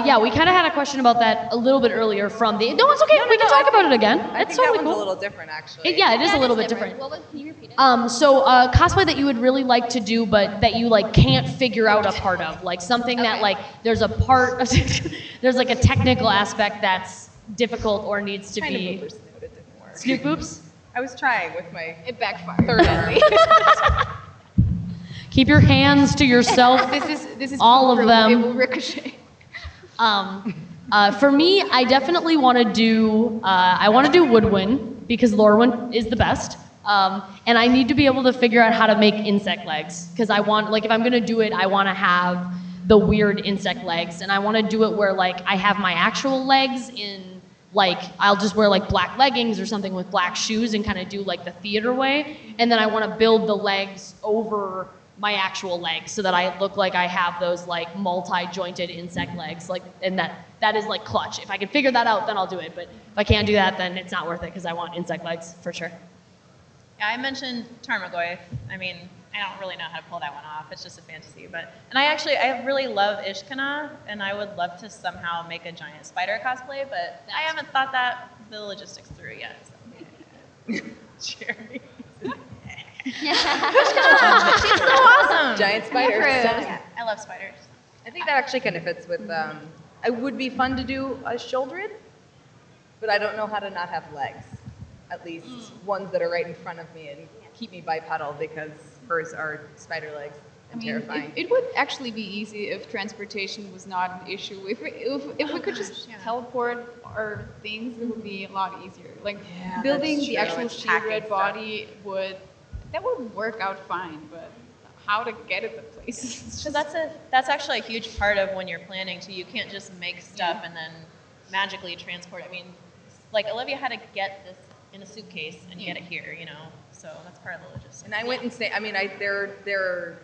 [SPEAKER 1] Yeah, we kind of had a question about that a little bit earlier from the. No, it's okay. We can talk about it again.
[SPEAKER 4] I
[SPEAKER 1] That's
[SPEAKER 4] think that
[SPEAKER 1] totally
[SPEAKER 4] one's
[SPEAKER 1] cool.
[SPEAKER 4] a little different, actually.
[SPEAKER 1] It is a little bit different.
[SPEAKER 3] What was, can you repeat it?
[SPEAKER 1] So cosplay that you would really like to do, but that you like can't figure out a part of, like something that like there's a part, there's like a technical aspect that's difficult or needs to
[SPEAKER 4] Kind of
[SPEAKER 1] be.
[SPEAKER 4] Uber Snoot, it didn't work.
[SPEAKER 1] Snoop Boops.
[SPEAKER 4] I was trying with my
[SPEAKER 6] It backfired.
[SPEAKER 4] third enemy.
[SPEAKER 1] Keep your hands to yourself.
[SPEAKER 6] This is
[SPEAKER 1] All of them.
[SPEAKER 6] It will ricochet.
[SPEAKER 1] For me, I definitely want to do. I want to do woodwind because Lorwyn is the best. And I need to be able to figure out how to make insect legs because I want, like, if I'm gonna do it, I want to have the weird insect legs, and I want to do it where like I have my actual legs in, like, I'll just wear like black leggings or something with black shoes and kind of do like the theater way, and then I want to build the legs over my actual legs so that I look like I have those like multi-jointed insect legs, like, and that is like clutch. If I can figure that out, then I'll do it. But if I can't do that, then it's not worth it because I want insect legs for sure.
[SPEAKER 2] Yeah, I mentioned Tarmogoyf. I mean, I don't really know how to pull that one off. It's just a fantasy. And I really love Ishkana, and I would love to somehow make a giant spider cosplay, but I haven't thought the logistics through yet. So. Jeremy. She's so awesome.
[SPEAKER 4] Giant spiders.
[SPEAKER 2] Yeah, I love spiders.
[SPEAKER 4] I think that actually kind of fits with, it would be fun to do a Shouldred, but I don't know how to not have legs. At least ones that are right in front of me and keep me bipedal because hers are spider legs and terrifying.
[SPEAKER 6] It would actually be easy if transportation was not an issue. If we could just teleport our things, it would be a lot easier. Like
[SPEAKER 4] Yeah,
[SPEAKER 6] building
[SPEAKER 4] that's
[SPEAKER 6] the
[SPEAKER 4] true.
[SPEAKER 6] actual
[SPEAKER 4] Like packing
[SPEAKER 6] Shieldred
[SPEAKER 4] stuff.
[SPEAKER 6] body would work out fine, but how to get it the places?
[SPEAKER 2] So that's actually a huge part of when you're planning too. You can't just make stuff and then magically transport it. I mean, like Olivia had to get this in a suitcase and get it here, you know. So that's part of the logistics.
[SPEAKER 4] And I went and say, I mean, there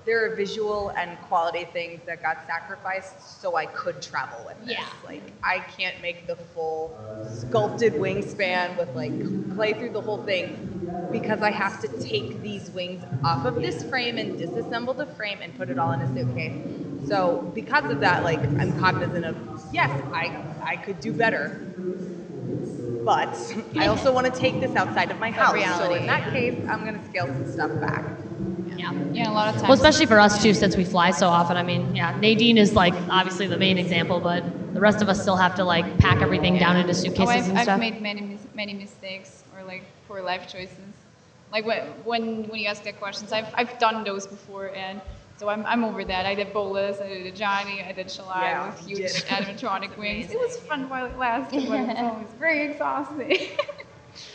[SPEAKER 4] are visual and quality things that got sacrificed so I could travel with this.
[SPEAKER 1] Yeah.
[SPEAKER 4] Like, I can't make the full sculpted wingspan with like clay through the whole thing because I have to take these wings off of this frame and disassemble the frame and put it all in a suitcase. So because of that, like, I'm cognizant of, yes, I could do better. But I also want to take this outside of my house. So
[SPEAKER 2] reality.
[SPEAKER 4] in that case, I'm going to scale some stuff back.
[SPEAKER 6] Yeah, a lot of times.
[SPEAKER 1] Well, especially for us too, since we fly so often. I mean, yeah, Nadine is like obviously the main example, but the rest of us still have to like pack everything down into suitcases and
[SPEAKER 6] I've
[SPEAKER 1] stuff.
[SPEAKER 6] made many mistakes or like poor life choices. Like when you ask that questions, I've done those before, and so I'm over that. I did Bolus, I did a Johnny, I did Shalai
[SPEAKER 4] Yeah,
[SPEAKER 6] with
[SPEAKER 4] you
[SPEAKER 6] huge
[SPEAKER 4] did.
[SPEAKER 6] animatronic wings. It was fun while it lasted, but it's always very exhausting.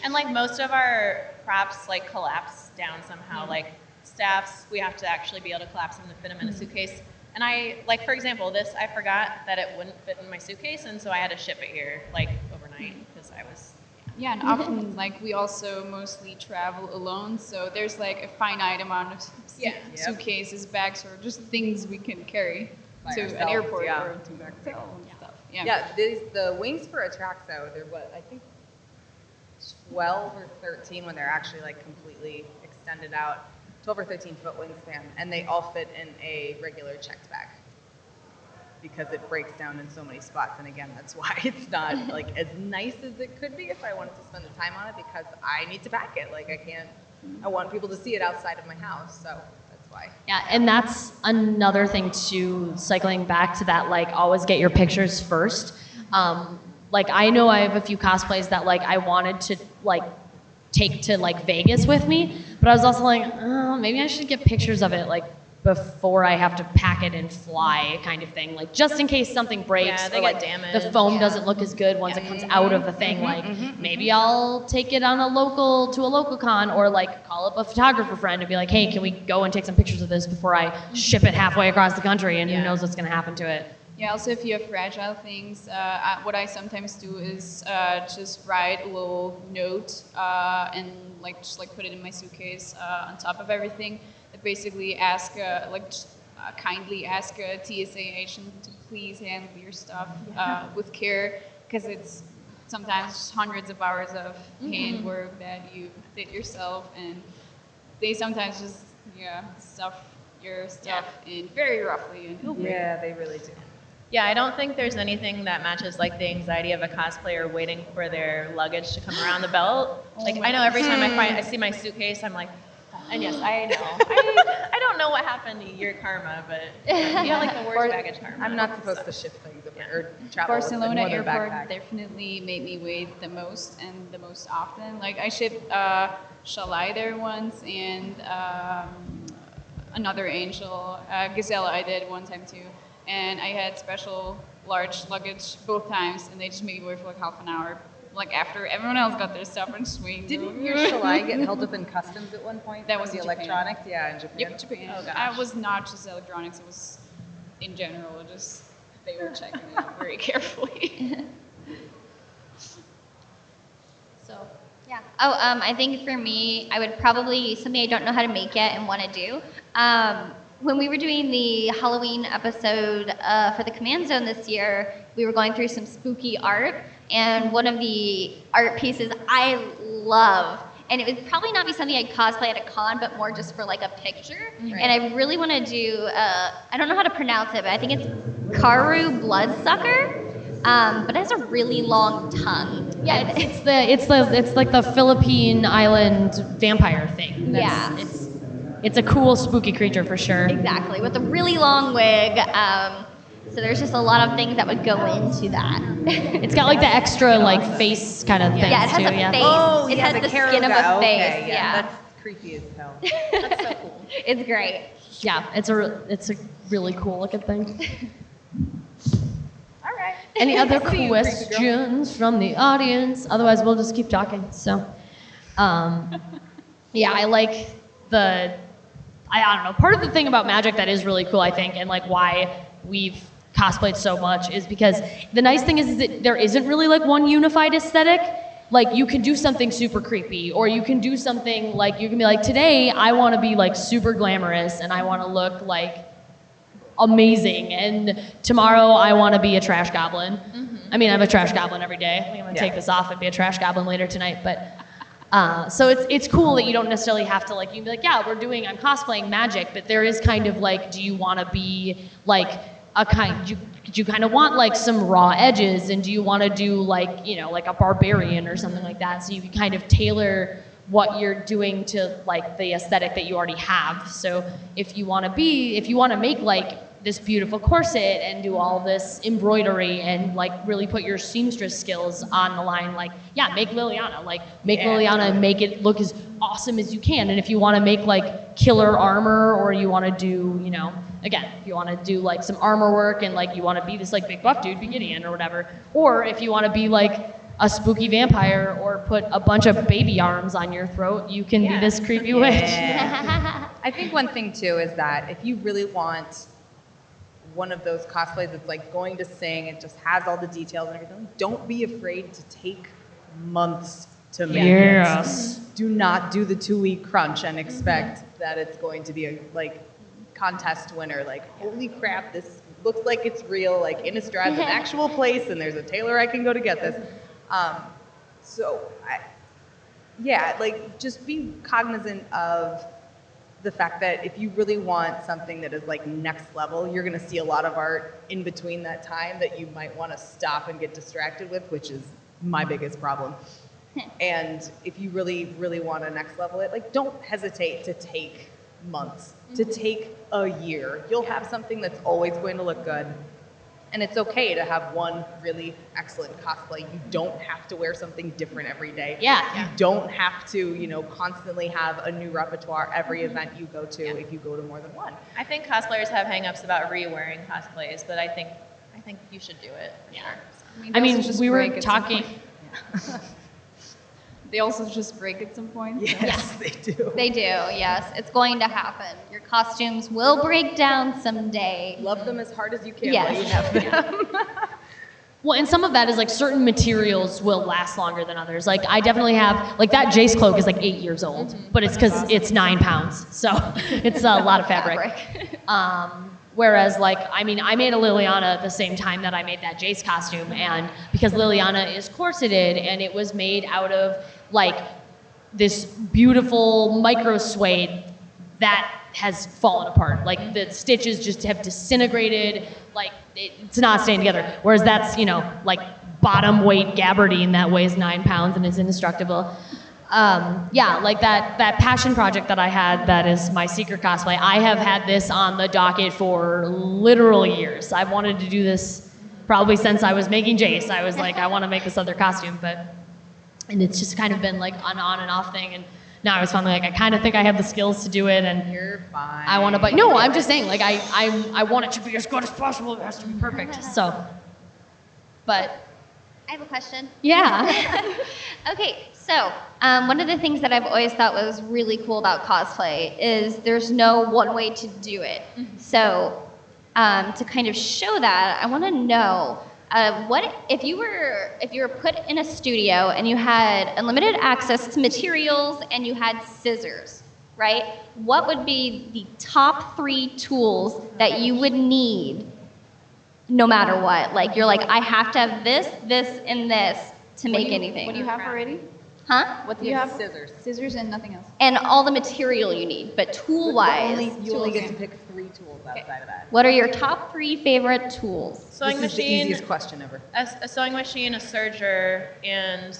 [SPEAKER 2] And like most of our props like collapse down somehow. Like staffs, we have to actually be able to collapse them to fit them in a suitcase. And I, like for example, this, I forgot that it wouldn't fit in my suitcase, and so I had to ship it here like overnight because I was.
[SPEAKER 6] Yeah, and often like we also mostly travel alone, so there's like a finite amount of suitcases, bags, or just things we can carry
[SPEAKER 4] By
[SPEAKER 6] to an
[SPEAKER 4] ourselves,
[SPEAKER 6] airport
[SPEAKER 4] yeah.
[SPEAKER 6] or to a hotel and stuff.
[SPEAKER 4] Yeah, the wings for Atraxo, they're what, I think 12 or 13 when they're actually like completely extended out. 12 or 13 foot wingspan, and they all fit in a regular checked bag because it breaks down in so many spots. And again, that's why it's not like as nice as it could be if I wanted to spend the time on it because I need to pack it. Like I want people to see it outside of my house, so that's why.
[SPEAKER 1] Yeah, and that's another thing too, cycling back to that, like, always get your pictures first. Like, I know I have a few cosplays that, like, I wanted to, like, take to, like, Vegas with me, but I was also like, oh, maybe I should get pictures of it, like, before I have to pack it and fly, kind of thing. Like, just in case something breaks,
[SPEAKER 2] Yeah, they
[SPEAKER 1] or, like,
[SPEAKER 2] get damaged.
[SPEAKER 1] the foam doesn't look as good once it comes out of the thing. Like, maybe I'll take it on to a local con, or, like, call up a photographer friend and be like, hey, can we go and take some pictures of this before I ship it halfway across the country, and who knows what's going to happen to it.
[SPEAKER 6] Yeah, also if you have fragile things, what I sometimes do is just write a little note and like just like put it in my suitcase on top of everything. That
[SPEAKER 5] basically kindly ask a TSA agent to please handle your stuff with care, because it's sometimes hundreds of hours of handwork that you did yourself, and they sometimes just stuff your stuff in very roughly. And
[SPEAKER 4] Yeah, they really do.
[SPEAKER 2] Yeah, I don't think there's anything that matches like the anxiety of a cosplayer waiting for their luggage to come around the belt. Like I know every time I see my suitcase, I'm like, and yes, I know. I don't know what happened to your karma, but you have like the worst baggage karma.
[SPEAKER 4] I'm not supposed to shift things or travel
[SPEAKER 5] Barcelona
[SPEAKER 4] with another
[SPEAKER 5] airport
[SPEAKER 4] backpack.
[SPEAKER 5] definitely made me wait the most and the most often. Like I shipped Shalai there once, and another angel, Gazella, I did one time too. And I had special large luggage both times, and they just made me wait for like half an hour. Like after everyone else got their stuff and swing.
[SPEAKER 4] Didn't your Shalai get held up in customs at one point?
[SPEAKER 5] That
[SPEAKER 4] from
[SPEAKER 5] was
[SPEAKER 4] the
[SPEAKER 5] in Japan.
[SPEAKER 4] electronics? Yeah, in Japan.
[SPEAKER 5] Yep, Japan.
[SPEAKER 2] Oh, gosh.
[SPEAKER 5] I was not just electronics, it was in general. Just they were checking it very carefully.
[SPEAKER 3] So, yeah. Oh, I think for me, I would probably, something I don't know how to make yet and want to do. When we were doing the Halloween episode for the Command Zone this year, we were going through some spooky art, and one of the art pieces I love, and it would probably not be something I'd cosplay at a con, but more just for like a picture.
[SPEAKER 4] Right.
[SPEAKER 3] And I really want to do, I don't know how to pronounce it, but I think it's Karu Bloodsucker. But it has a really long tongue.
[SPEAKER 1] Yeah, it's like the Philippine island vampire thing.
[SPEAKER 3] Yeah.
[SPEAKER 1] It's a cool spooky creature for sure.
[SPEAKER 3] Exactly, with a really long wig. So there's just a lot of things that would go into that.
[SPEAKER 1] It's got like the extra like face kind of things
[SPEAKER 3] Yeah, it has
[SPEAKER 1] too.
[SPEAKER 3] a face.
[SPEAKER 4] Oh,
[SPEAKER 3] It
[SPEAKER 4] yeah,
[SPEAKER 3] has the
[SPEAKER 4] Karo
[SPEAKER 3] skin of a
[SPEAKER 4] guy.
[SPEAKER 3] face.
[SPEAKER 4] Okay,
[SPEAKER 3] Yeah.
[SPEAKER 4] That's creepy as hell.
[SPEAKER 2] That's so cool.
[SPEAKER 3] It's great.
[SPEAKER 1] Yeah, it's a really cool looking thing.
[SPEAKER 4] All right.
[SPEAKER 1] Any other
[SPEAKER 4] See you, creepy girl.
[SPEAKER 1] questions from the audience? Otherwise, we'll just keep talking. So, yeah, I like I don't know. Part of the thing about magic that is really cool, I think, and like why we've cosplayed so much is because the nice thing is that there isn't really like one unified aesthetic. Like you can do something super creepy, or you can do something like you can be like, today I want to be like super glamorous and I want to look like amazing, and tomorrow I want to be a trash goblin. I mean, I'm a trash goblin every day. I think I'm gonna take this off and be a trash goblin later tonight, but so it's cool that you don't necessarily have to like, you can be like, yeah, I'm cosplaying magic, but there is kind of like, do you want to be like do you kind of want like some raw edges, and do you want to do like, you know, like a barbarian or something like that, so you can kind of tailor what you're doing to like the aesthetic that you already have. So if you want to make like this beautiful corset and do all this embroidery and like really put your seamstress skills on the line, like, yeah, make Liliana, Liliana and make it look as awesome as you can. And if you want to make like killer armor, or you want to do, you know, again, if you want to do like some armor work and like you want to be this like big buff dude, be Gideon or whatever. Or if you want to be like a spooky vampire or put a bunch of baby arms on your throat, you can be this creepy witch.
[SPEAKER 4] I think one thing too is that if you really want one of those cosplays that's like going to sing, it just has all the details and everything, don't be afraid to take months to make
[SPEAKER 1] Yes.
[SPEAKER 4] it. Do not do the 2-week crunch and expect that it's going to be a like contest winner. Like, holy crap, this looks like it's real, like Innistrad's an actual place and there's a tailor I can go to get this. Just be cognizant of the fact that if you really want something that is like next level, you're going to see a lot of art in between that time that you might want to stop and get distracted with, which is my biggest problem. And if you really, really want to next level it, like, don't hesitate to take months, to take a year. You'll have something that's always going to look good. And it's okay to have one really excellent cosplay. You don't have to wear something different every day.
[SPEAKER 1] Yeah.
[SPEAKER 4] You don't have to, you know, constantly have a new repertoire every event you go to if you go to more than one.
[SPEAKER 2] I think cosplayers have hangups about re-wearing cosplays, but I think you should do it. For sure.
[SPEAKER 1] I mean,
[SPEAKER 5] just
[SPEAKER 1] we were
[SPEAKER 5] break at some
[SPEAKER 1] talking.
[SPEAKER 5] point. They also just break at some point.
[SPEAKER 4] Yes, they do.
[SPEAKER 3] They do, yes. It's going to happen. Your costumes will break down someday.
[SPEAKER 4] Love them as hard as you can
[SPEAKER 3] Yes.
[SPEAKER 4] while you have them.
[SPEAKER 1] Well, and some of that is like certain materials will last longer than others. Like I definitely have, like that Jace cloak is like 8 years old, but it's because it's 9 pounds. So it's a lot of fabric. Whereas like, I mean, I made a Liliana at the same time that I made that Jace costume. And because Liliana is corseted and it was made out of like this beautiful micro suede that has fallen apart. Like the stitches just have disintegrated. Like it's not staying together. Whereas that's, you know, like bottom weight gabardine that weighs 9 pounds and is indestructible. Yeah, like that passion project that I had that is my secret cosplay. I have had this on the docket for literal years. I've wanted to do this probably since I was making Jace. I was like, I want to make this other costume, and it's just kind of been like an on and off thing. And now I was finally like, I kind of think I have the skills to do it, and
[SPEAKER 4] You're fine.
[SPEAKER 1] I want to. But no, I'm just saying, like I want it to be as good as possible. It has to be perfect. So, but
[SPEAKER 3] I have a question.
[SPEAKER 1] yeah.
[SPEAKER 3] Okay, so one of the things that I've always thought was really cool about cosplay is there's no one way to do it. So to kind of show that, I want to know what if you were put in a studio and you had unlimited access to materials and you had scissors, right? What would be the top 3 tools that you would need no matter what? Like you're like, I have to have this, this, and this to make anything.
[SPEAKER 6] What do you have already?
[SPEAKER 3] Huh?
[SPEAKER 6] What do you have?
[SPEAKER 4] Scissors.
[SPEAKER 6] Scissors and nothing else.
[SPEAKER 3] And all the material you need, but tool-wise,
[SPEAKER 4] You only get to pick 3 tools outside of that.
[SPEAKER 3] what are your top 3 favorite tools?
[SPEAKER 2] Sewing
[SPEAKER 4] This is the
[SPEAKER 2] machine,
[SPEAKER 4] easiest question ever.
[SPEAKER 2] a sewing machine, a serger, and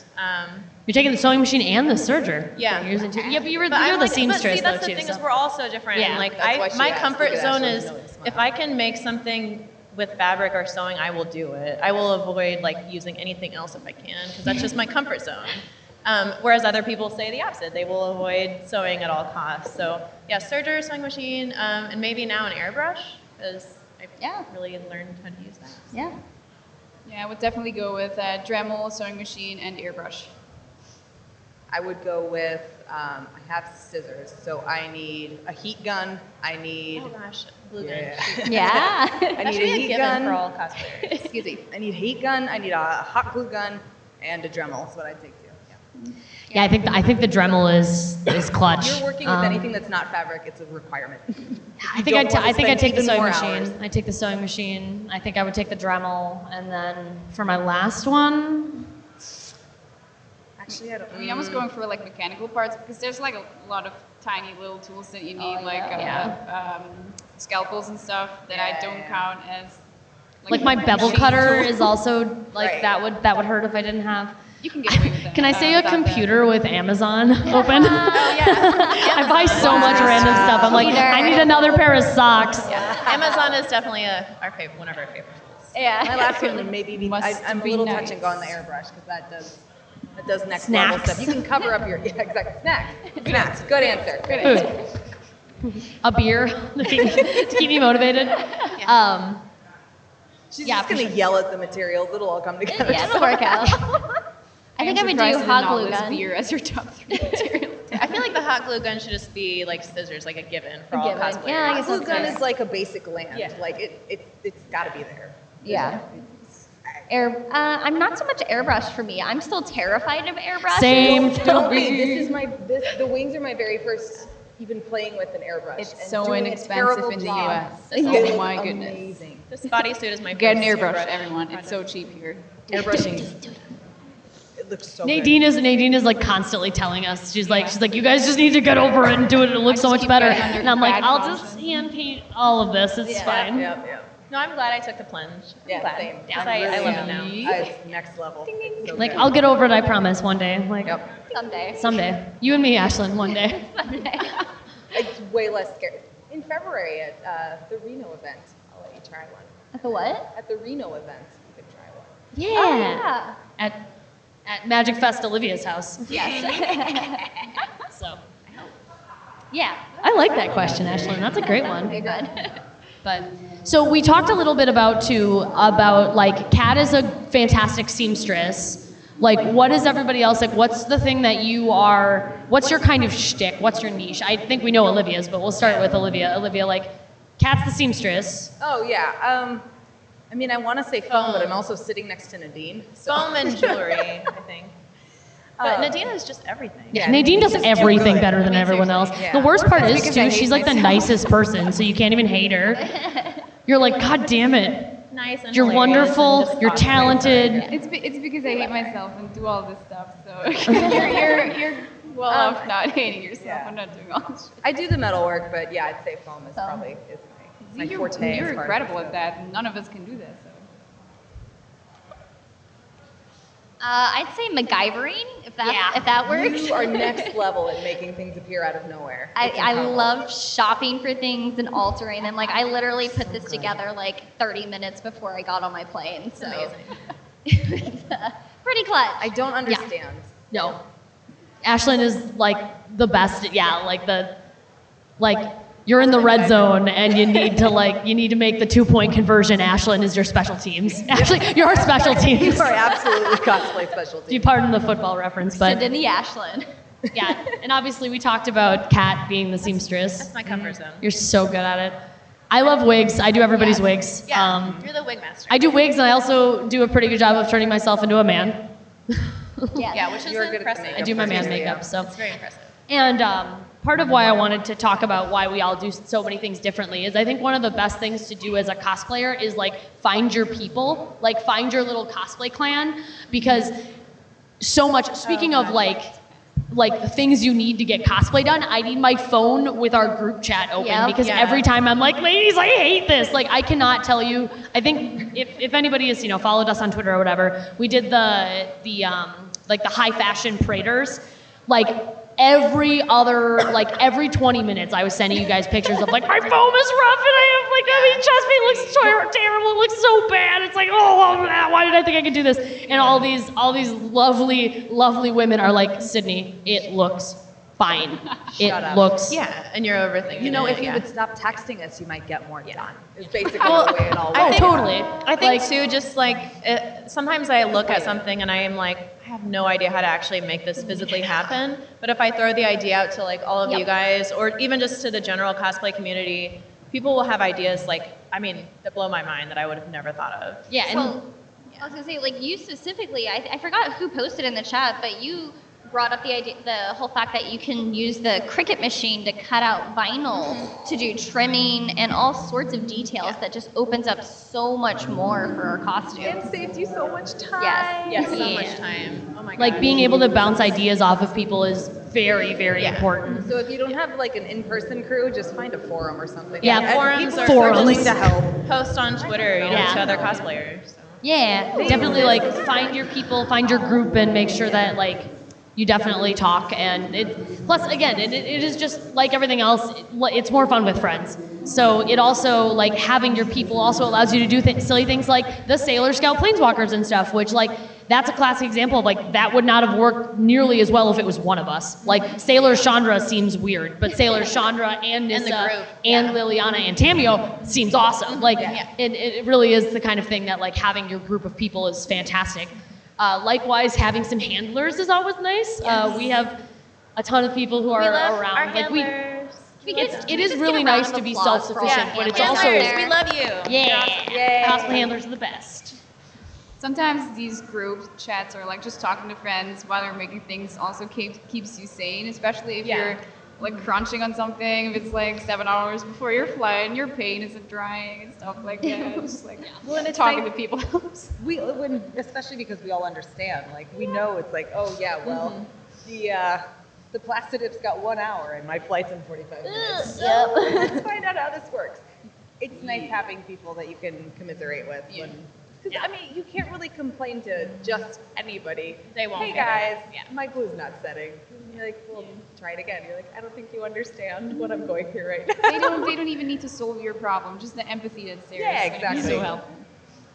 [SPEAKER 1] You're taking the sewing machine and the serger.
[SPEAKER 2] Yeah.
[SPEAKER 1] You're using two. Yeah, but you're
[SPEAKER 2] But I'm
[SPEAKER 1] the
[SPEAKER 2] like,
[SPEAKER 1] seamstress
[SPEAKER 2] but see, that's
[SPEAKER 1] though
[SPEAKER 2] the
[SPEAKER 1] too.
[SPEAKER 2] thing
[SPEAKER 1] So.
[SPEAKER 2] is we're all so different.
[SPEAKER 1] Yeah.
[SPEAKER 2] And like
[SPEAKER 4] That's why she
[SPEAKER 2] my
[SPEAKER 4] asked.
[SPEAKER 2] comfort
[SPEAKER 4] Look at
[SPEAKER 2] zone
[SPEAKER 4] Ashlyn,
[SPEAKER 2] is
[SPEAKER 4] really smart.
[SPEAKER 2] if I can make something with fabric or sewing, I will do it. I will avoid like using anything else if I can because that's just my comfort zone. Whereas other people say the opposite. They will avoid sewing at all costs. So yeah, serger, sewing machine, and maybe now an airbrush because I've really learned how to use that.
[SPEAKER 3] Yeah.
[SPEAKER 5] Yeah, I would definitely go with Dremel, sewing machine, and airbrush.
[SPEAKER 4] I would go with, I have scissors, so I need a heat gun. I need,
[SPEAKER 2] Oh gosh, glue gun.
[SPEAKER 4] yeah.
[SPEAKER 3] Yeah.
[SPEAKER 4] I
[SPEAKER 2] That
[SPEAKER 4] need
[SPEAKER 2] should
[SPEAKER 4] a
[SPEAKER 2] be a
[SPEAKER 4] heat
[SPEAKER 2] given
[SPEAKER 4] gun.
[SPEAKER 2] for all cosplayers.
[SPEAKER 4] Excuse me. I need a heat gun. I need a hot glue gun and a Dremel. That's what I take too. Yeah.
[SPEAKER 1] Yeah, I think the Dremel is clutch.
[SPEAKER 4] If you're working with anything that's not fabric, it's a requirement.
[SPEAKER 1] I think I'd take the
[SPEAKER 4] even
[SPEAKER 1] sewing
[SPEAKER 4] more
[SPEAKER 1] machine.
[SPEAKER 4] hours.
[SPEAKER 1] I take the sewing machine. I think I would take the Dremel, and then for my last one,
[SPEAKER 4] Actually, I don't.
[SPEAKER 5] I mean, I was going for like mechanical parts because there's like a lot of tiny little tools that you need, scalpels and stuff that I don't count as.
[SPEAKER 1] like my bevel
[SPEAKER 5] machine
[SPEAKER 1] cutter
[SPEAKER 5] tool.
[SPEAKER 1] is also like
[SPEAKER 4] Right.
[SPEAKER 1] that would hurt if I didn't have.
[SPEAKER 5] You can get away with that.
[SPEAKER 1] Can I say a
[SPEAKER 5] without that.
[SPEAKER 1] computer with Amazon open?
[SPEAKER 2] Oh yeah.
[SPEAKER 1] I buy so much random stuff. I'm like, I need another pair of socks.
[SPEAKER 2] Amazon is definitely one of our favorite tools.
[SPEAKER 4] My
[SPEAKER 3] Yeah.
[SPEAKER 4] last one would maybe be.
[SPEAKER 5] Must
[SPEAKER 4] I'm a
[SPEAKER 5] be
[SPEAKER 4] little
[SPEAKER 5] nice.
[SPEAKER 4] touch and go on the airbrush because that does next level
[SPEAKER 1] Snacks.
[SPEAKER 4] stuff. You can cover up your exactly snacks. Good answer. Good answer.
[SPEAKER 1] Food. A beer to keep me motivated.
[SPEAKER 4] She's
[SPEAKER 1] Yeah,
[SPEAKER 4] just
[SPEAKER 1] for
[SPEAKER 4] gonna
[SPEAKER 1] sure.
[SPEAKER 4] yell at the materials. It'll all come together.
[SPEAKER 3] Yeah, it'll work out. I think I would do hot glue gun.
[SPEAKER 5] beer as your top 3 materials.
[SPEAKER 2] I feel like the hot glue gun should just be like scissors, like a given for all
[SPEAKER 3] given.
[SPEAKER 2] cosplayers.
[SPEAKER 3] Yeah, I
[SPEAKER 4] Hot
[SPEAKER 3] guess
[SPEAKER 4] glue
[SPEAKER 3] that's
[SPEAKER 4] gun
[SPEAKER 3] fair.
[SPEAKER 4] is like a basic land.
[SPEAKER 2] Yeah.
[SPEAKER 4] Like it's got to be there.
[SPEAKER 3] Yeah. I'm not so much airbrush for me. I'm still terrified of airbrush.
[SPEAKER 1] Same.
[SPEAKER 4] Don't be. The wings are my very first even playing with an airbrush.
[SPEAKER 5] It's
[SPEAKER 4] and
[SPEAKER 5] so
[SPEAKER 4] doing a
[SPEAKER 5] inexpensive
[SPEAKER 4] terrible
[SPEAKER 5] in the
[SPEAKER 4] job.
[SPEAKER 5] US.
[SPEAKER 4] It
[SPEAKER 5] Oh
[SPEAKER 4] is
[SPEAKER 5] my goodness.
[SPEAKER 4] Amazing.
[SPEAKER 2] This bodysuit is my
[SPEAKER 5] Get an
[SPEAKER 2] first
[SPEAKER 5] airbrush, everyone. It's so cheap here.
[SPEAKER 4] Airbrushing. It looks so
[SPEAKER 1] Nadine is like constantly telling us. She's like, you guys just need to get over it and do it. It looks so much
[SPEAKER 5] keep
[SPEAKER 1] better.
[SPEAKER 5] getting under
[SPEAKER 1] And I'm like,
[SPEAKER 5] bad
[SPEAKER 1] I'll
[SPEAKER 5] caution.
[SPEAKER 1] just hand paint all of this. It's fine.
[SPEAKER 4] Yep.
[SPEAKER 2] No, I'm glad I took the plunge.
[SPEAKER 4] Yeah,
[SPEAKER 2] I'm glad.
[SPEAKER 4] same.
[SPEAKER 2] 'Cause
[SPEAKER 4] I
[SPEAKER 2] I
[SPEAKER 4] really
[SPEAKER 2] love
[SPEAKER 4] am.
[SPEAKER 2] it now.
[SPEAKER 4] It's next level. It's so
[SPEAKER 1] Like
[SPEAKER 4] good.
[SPEAKER 1] I'll get over it. I promise. One day. Like
[SPEAKER 4] Yep.
[SPEAKER 3] Someday.
[SPEAKER 1] someday. You and me, Ashlyn. One day.
[SPEAKER 4] It's way less scary. In February at the Reno event, I'll let you try one.
[SPEAKER 3] At the what?
[SPEAKER 4] At the Reno event, you can try one.
[SPEAKER 1] Yeah.
[SPEAKER 3] Oh, yeah.
[SPEAKER 1] At Magic Fest, Olivia's house.
[SPEAKER 3] Yes.
[SPEAKER 1] So
[SPEAKER 3] Yeah.
[SPEAKER 1] I like that question, Ashlyn. That's a great one.
[SPEAKER 3] Very good.
[SPEAKER 1] But so we talked a little bit about like Kat is a fantastic seamstress. Like, what is everybody else like? What's the thing that you are? What's your kind of shtick? What's your niche? I think we know Olivia's, but we'll start with Olivia. Olivia, like, Kat's the seamstress.
[SPEAKER 4] Oh yeah. I mean, I want to say foam, but I'm also sitting next to Nadine. So.
[SPEAKER 2] Foam and jewelry, I think. But Nadine is just everything.
[SPEAKER 1] Yeah, Nadine does everything better than everyone else.
[SPEAKER 4] Yeah.
[SPEAKER 1] The worst part is,
[SPEAKER 4] because I
[SPEAKER 1] too,
[SPEAKER 4] hate
[SPEAKER 1] she's like the
[SPEAKER 4] myself.
[SPEAKER 1] nicest person, so you can't even hate her. You're like, God damn it.
[SPEAKER 2] Nice and
[SPEAKER 1] You're
[SPEAKER 2] hilarious
[SPEAKER 1] wonderful,
[SPEAKER 2] and just
[SPEAKER 1] you're
[SPEAKER 2] awesome.
[SPEAKER 1] talented.
[SPEAKER 6] It's because I hate myself and do all this stuff. So you're well off not hating yourself
[SPEAKER 4] yeah.
[SPEAKER 6] and not doing all this shit.
[SPEAKER 4] I do the metal work, but yeah, I'd say foam is probably my forte.
[SPEAKER 6] You're
[SPEAKER 4] as far as
[SPEAKER 6] incredible
[SPEAKER 4] this
[SPEAKER 6] at
[SPEAKER 4] goes.
[SPEAKER 6] that. None of us can do that. So.
[SPEAKER 3] I'd say MacGyvering, if that works.
[SPEAKER 4] You are next level at making things appear out of nowhere. It's
[SPEAKER 3] I
[SPEAKER 4] incredible.
[SPEAKER 3] love shopping for things and altering them. Like, I literally put this together like 30 minutes before I got on my plane. So it's pretty clutch.
[SPEAKER 4] I don't understand.
[SPEAKER 1] No. Ashlyn is like the best. Yeah, you're in the red zone and you need to make the 2-point conversion. Ashlyn is your special teams. Actually, you're our special teams.
[SPEAKER 4] You are absolutely cosplay specialty.
[SPEAKER 1] You pardon the football reference, but
[SPEAKER 3] Send in the Ashland.
[SPEAKER 1] yeah. And obviously we talked about Kat being the seamstress.
[SPEAKER 2] That's my comfort zone.
[SPEAKER 1] You're so good at it. I love wigs. I do everybody's wigs.
[SPEAKER 2] Yeah, you're the wig master.
[SPEAKER 1] I do wigs, and I also do a pretty good job of turning myself into a man.
[SPEAKER 2] Yeah, which is
[SPEAKER 4] You're good at
[SPEAKER 2] impressive.
[SPEAKER 4] makeup.
[SPEAKER 1] I do my man
[SPEAKER 4] Yeah.
[SPEAKER 1] makeup, so.
[SPEAKER 2] It's very impressive.
[SPEAKER 1] And part of why I wanted to talk about why we all do so many things differently is I think one of the best things to do as a cosplayer is like find your people, like find your little cosplay clan, because so much, speaking of like the things you need to get cosplay done, I need my phone with our group chat open
[SPEAKER 3] Yep.
[SPEAKER 1] because
[SPEAKER 2] Yeah.
[SPEAKER 1] every time I'm like, ladies, I hate this. Like, I cannot tell you. I think if anybody has, followed us on Twitter or whatever, we did the high fashion paraders. Like, every 20 minutes I was sending you guys pictures of like, my foam is rough and I have trust me, it looks terrible, it looks so bad. It's like, why did I think I could do this? And all these lovely, lovely women are like, Sydney, it looks fine. It
[SPEAKER 4] up.
[SPEAKER 1] looks
[SPEAKER 2] Yeah, and you're overthinking
[SPEAKER 4] If
[SPEAKER 2] it,
[SPEAKER 4] you would stop texting us, you might get more done. It's basically the way it all works.
[SPEAKER 2] I think-
[SPEAKER 1] totally.
[SPEAKER 2] I think too, just sometimes I look at something and I am like, I have no idea how to actually make this physically happen. But if I throw the idea out to all of you guys, or even just to the general cosplay community, people will have ideas that blow my mind that I would have never thought of.
[SPEAKER 1] Yeah, and
[SPEAKER 3] So, I was gonna say, like, you specifically, I forgot who posted in the chat, but you brought up the whole fact that you can use the Cricut machine to cut out vinyl to do trimming and all sorts of details that just opens up so much more for our costumes.
[SPEAKER 4] It saved you so much time.
[SPEAKER 3] Yes.
[SPEAKER 2] So
[SPEAKER 1] Yeah.
[SPEAKER 2] much time. Oh my god.
[SPEAKER 1] like being able to bounce ideas off of people is very, very important.
[SPEAKER 4] So if you don't have like an in-person crew, just find a forum or something.
[SPEAKER 1] Yeah,
[SPEAKER 4] Like,
[SPEAKER 2] forums
[SPEAKER 4] people
[SPEAKER 2] are
[SPEAKER 4] are willing
[SPEAKER 1] forums.
[SPEAKER 4] to help.
[SPEAKER 2] Post on Twitter,
[SPEAKER 1] Yeah.
[SPEAKER 2] to other cosplayers. So.
[SPEAKER 1] Yeah, definitely like find your people, find your group, and make sure that you definitely talk. And plus again, it is just like everything else. It's more fun with friends. So it also having your people also allows you to do silly things like the Sailor Scout Planeswalkers and stuff, which that's a classic example of that would not have worked nearly as well if it was one of us. Like Sailor Chandra seems weird, but Sailor Chandra and Nissa
[SPEAKER 2] the group,
[SPEAKER 1] and Liliana and Tamio seems awesome. It really is the kind of thing that having your group of people is fantastic. Likewise, having some handlers is always nice. We have a ton of people who are
[SPEAKER 2] We love
[SPEAKER 1] around.
[SPEAKER 2] our handlers.
[SPEAKER 1] It is really nice to be self-sufficient, but it's also
[SPEAKER 2] Handlers, we love you.
[SPEAKER 1] yeah. Cosplay handlers are the best.
[SPEAKER 6] Sometimes these group chats are just talking to friends while they're making things also keeps you sane, especially if you're crunching on something, if it's 7 hours before your flight and your paint isn't drying and stuff like that. It's just
[SPEAKER 4] Well, and it's
[SPEAKER 6] talking to people.
[SPEAKER 4] Especially because we all understand. We know it's the Plastidip's got 1 hour and my flight's in 45 minutes. So let's find out how this works. It's nice having people that you can commiserate with. I mean, you can't really complain to just anybody.
[SPEAKER 2] They won't
[SPEAKER 4] Hey
[SPEAKER 2] get
[SPEAKER 4] guys,
[SPEAKER 2] it. Yeah.
[SPEAKER 4] my glue's not setting. And you're well, try it again. You're I don't think you understand what I'm going through right now.
[SPEAKER 6] They don't even need to solve your problem. Just the empathy that's there.
[SPEAKER 4] Yeah,
[SPEAKER 6] is gonna be
[SPEAKER 4] exactly.
[SPEAKER 6] so helpful.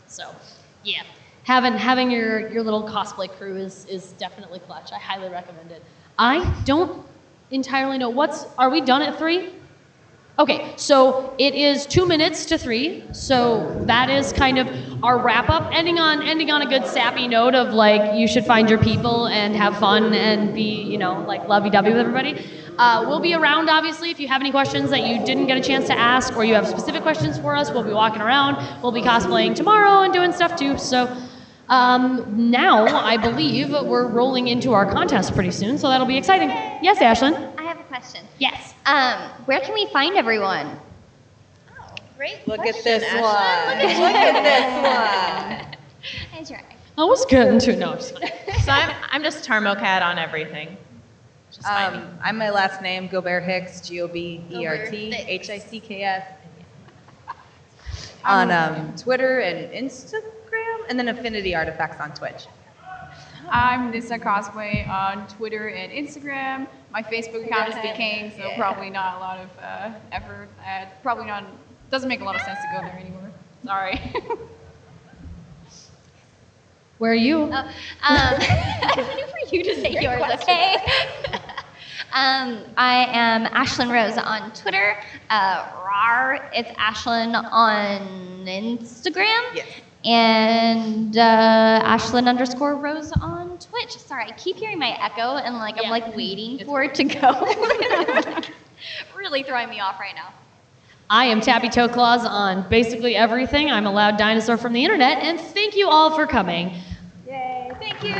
[SPEAKER 1] So, yeah, having your little cosplay crew is definitely clutch. I highly recommend it. I don't entirely know are we done at 3? Okay, so it is 2 minutes to 3. So that is kind of our wrap up, ending on a good sappy note of like you should find your people and have fun and be, you know, like lovey-dovey with everybody. We'll be around, obviously, if you have any questions that you didn't get a chance to ask or you have specific questions for us. We'll be walking around. We'll be cosplaying tomorrow and doing stuff too. So now I believe we're rolling into our contest pretty soon, so that'll be exciting. Yes, Ashlyn?
[SPEAKER 3] I have a question.
[SPEAKER 1] Yes.
[SPEAKER 3] Where can we find everyone?
[SPEAKER 2] Great
[SPEAKER 4] Look at
[SPEAKER 2] question,
[SPEAKER 4] this
[SPEAKER 2] Ashlyn.
[SPEAKER 4] one. Look at this one.
[SPEAKER 3] I try.
[SPEAKER 1] I was getting to no. Just kidding.
[SPEAKER 2] So I'm just Tarmokat on everything. Just find me.
[SPEAKER 4] I'm my last name, Gobert-Hicks, Gobert-Hicks. On Twitter and Instagram, and then Affinity Artifacts on Twitch.
[SPEAKER 5] I'm Nissa Cosplay on Twitter and Instagram. My Facebook account is the king, so probably not a lot of effort. Probably not. Doesn't make a lot of sense to go there anymore. Sorry.
[SPEAKER 1] Where are you?
[SPEAKER 3] I'm waiting for you to say yours, okay? I am Ashlyn Rose on Twitter. It's Ashlyn on Instagram.
[SPEAKER 4] Yes.
[SPEAKER 3] And Ashlyn_Rose on Twitch. Sorry, I keep hearing my echo and like I'm like waiting for it to go. Really throwing me off right now.
[SPEAKER 1] I am Tappy Toe Claws on basically everything. I'm a loud dinosaur from the internet, and thank you all for coming.
[SPEAKER 3] Yay, thank you.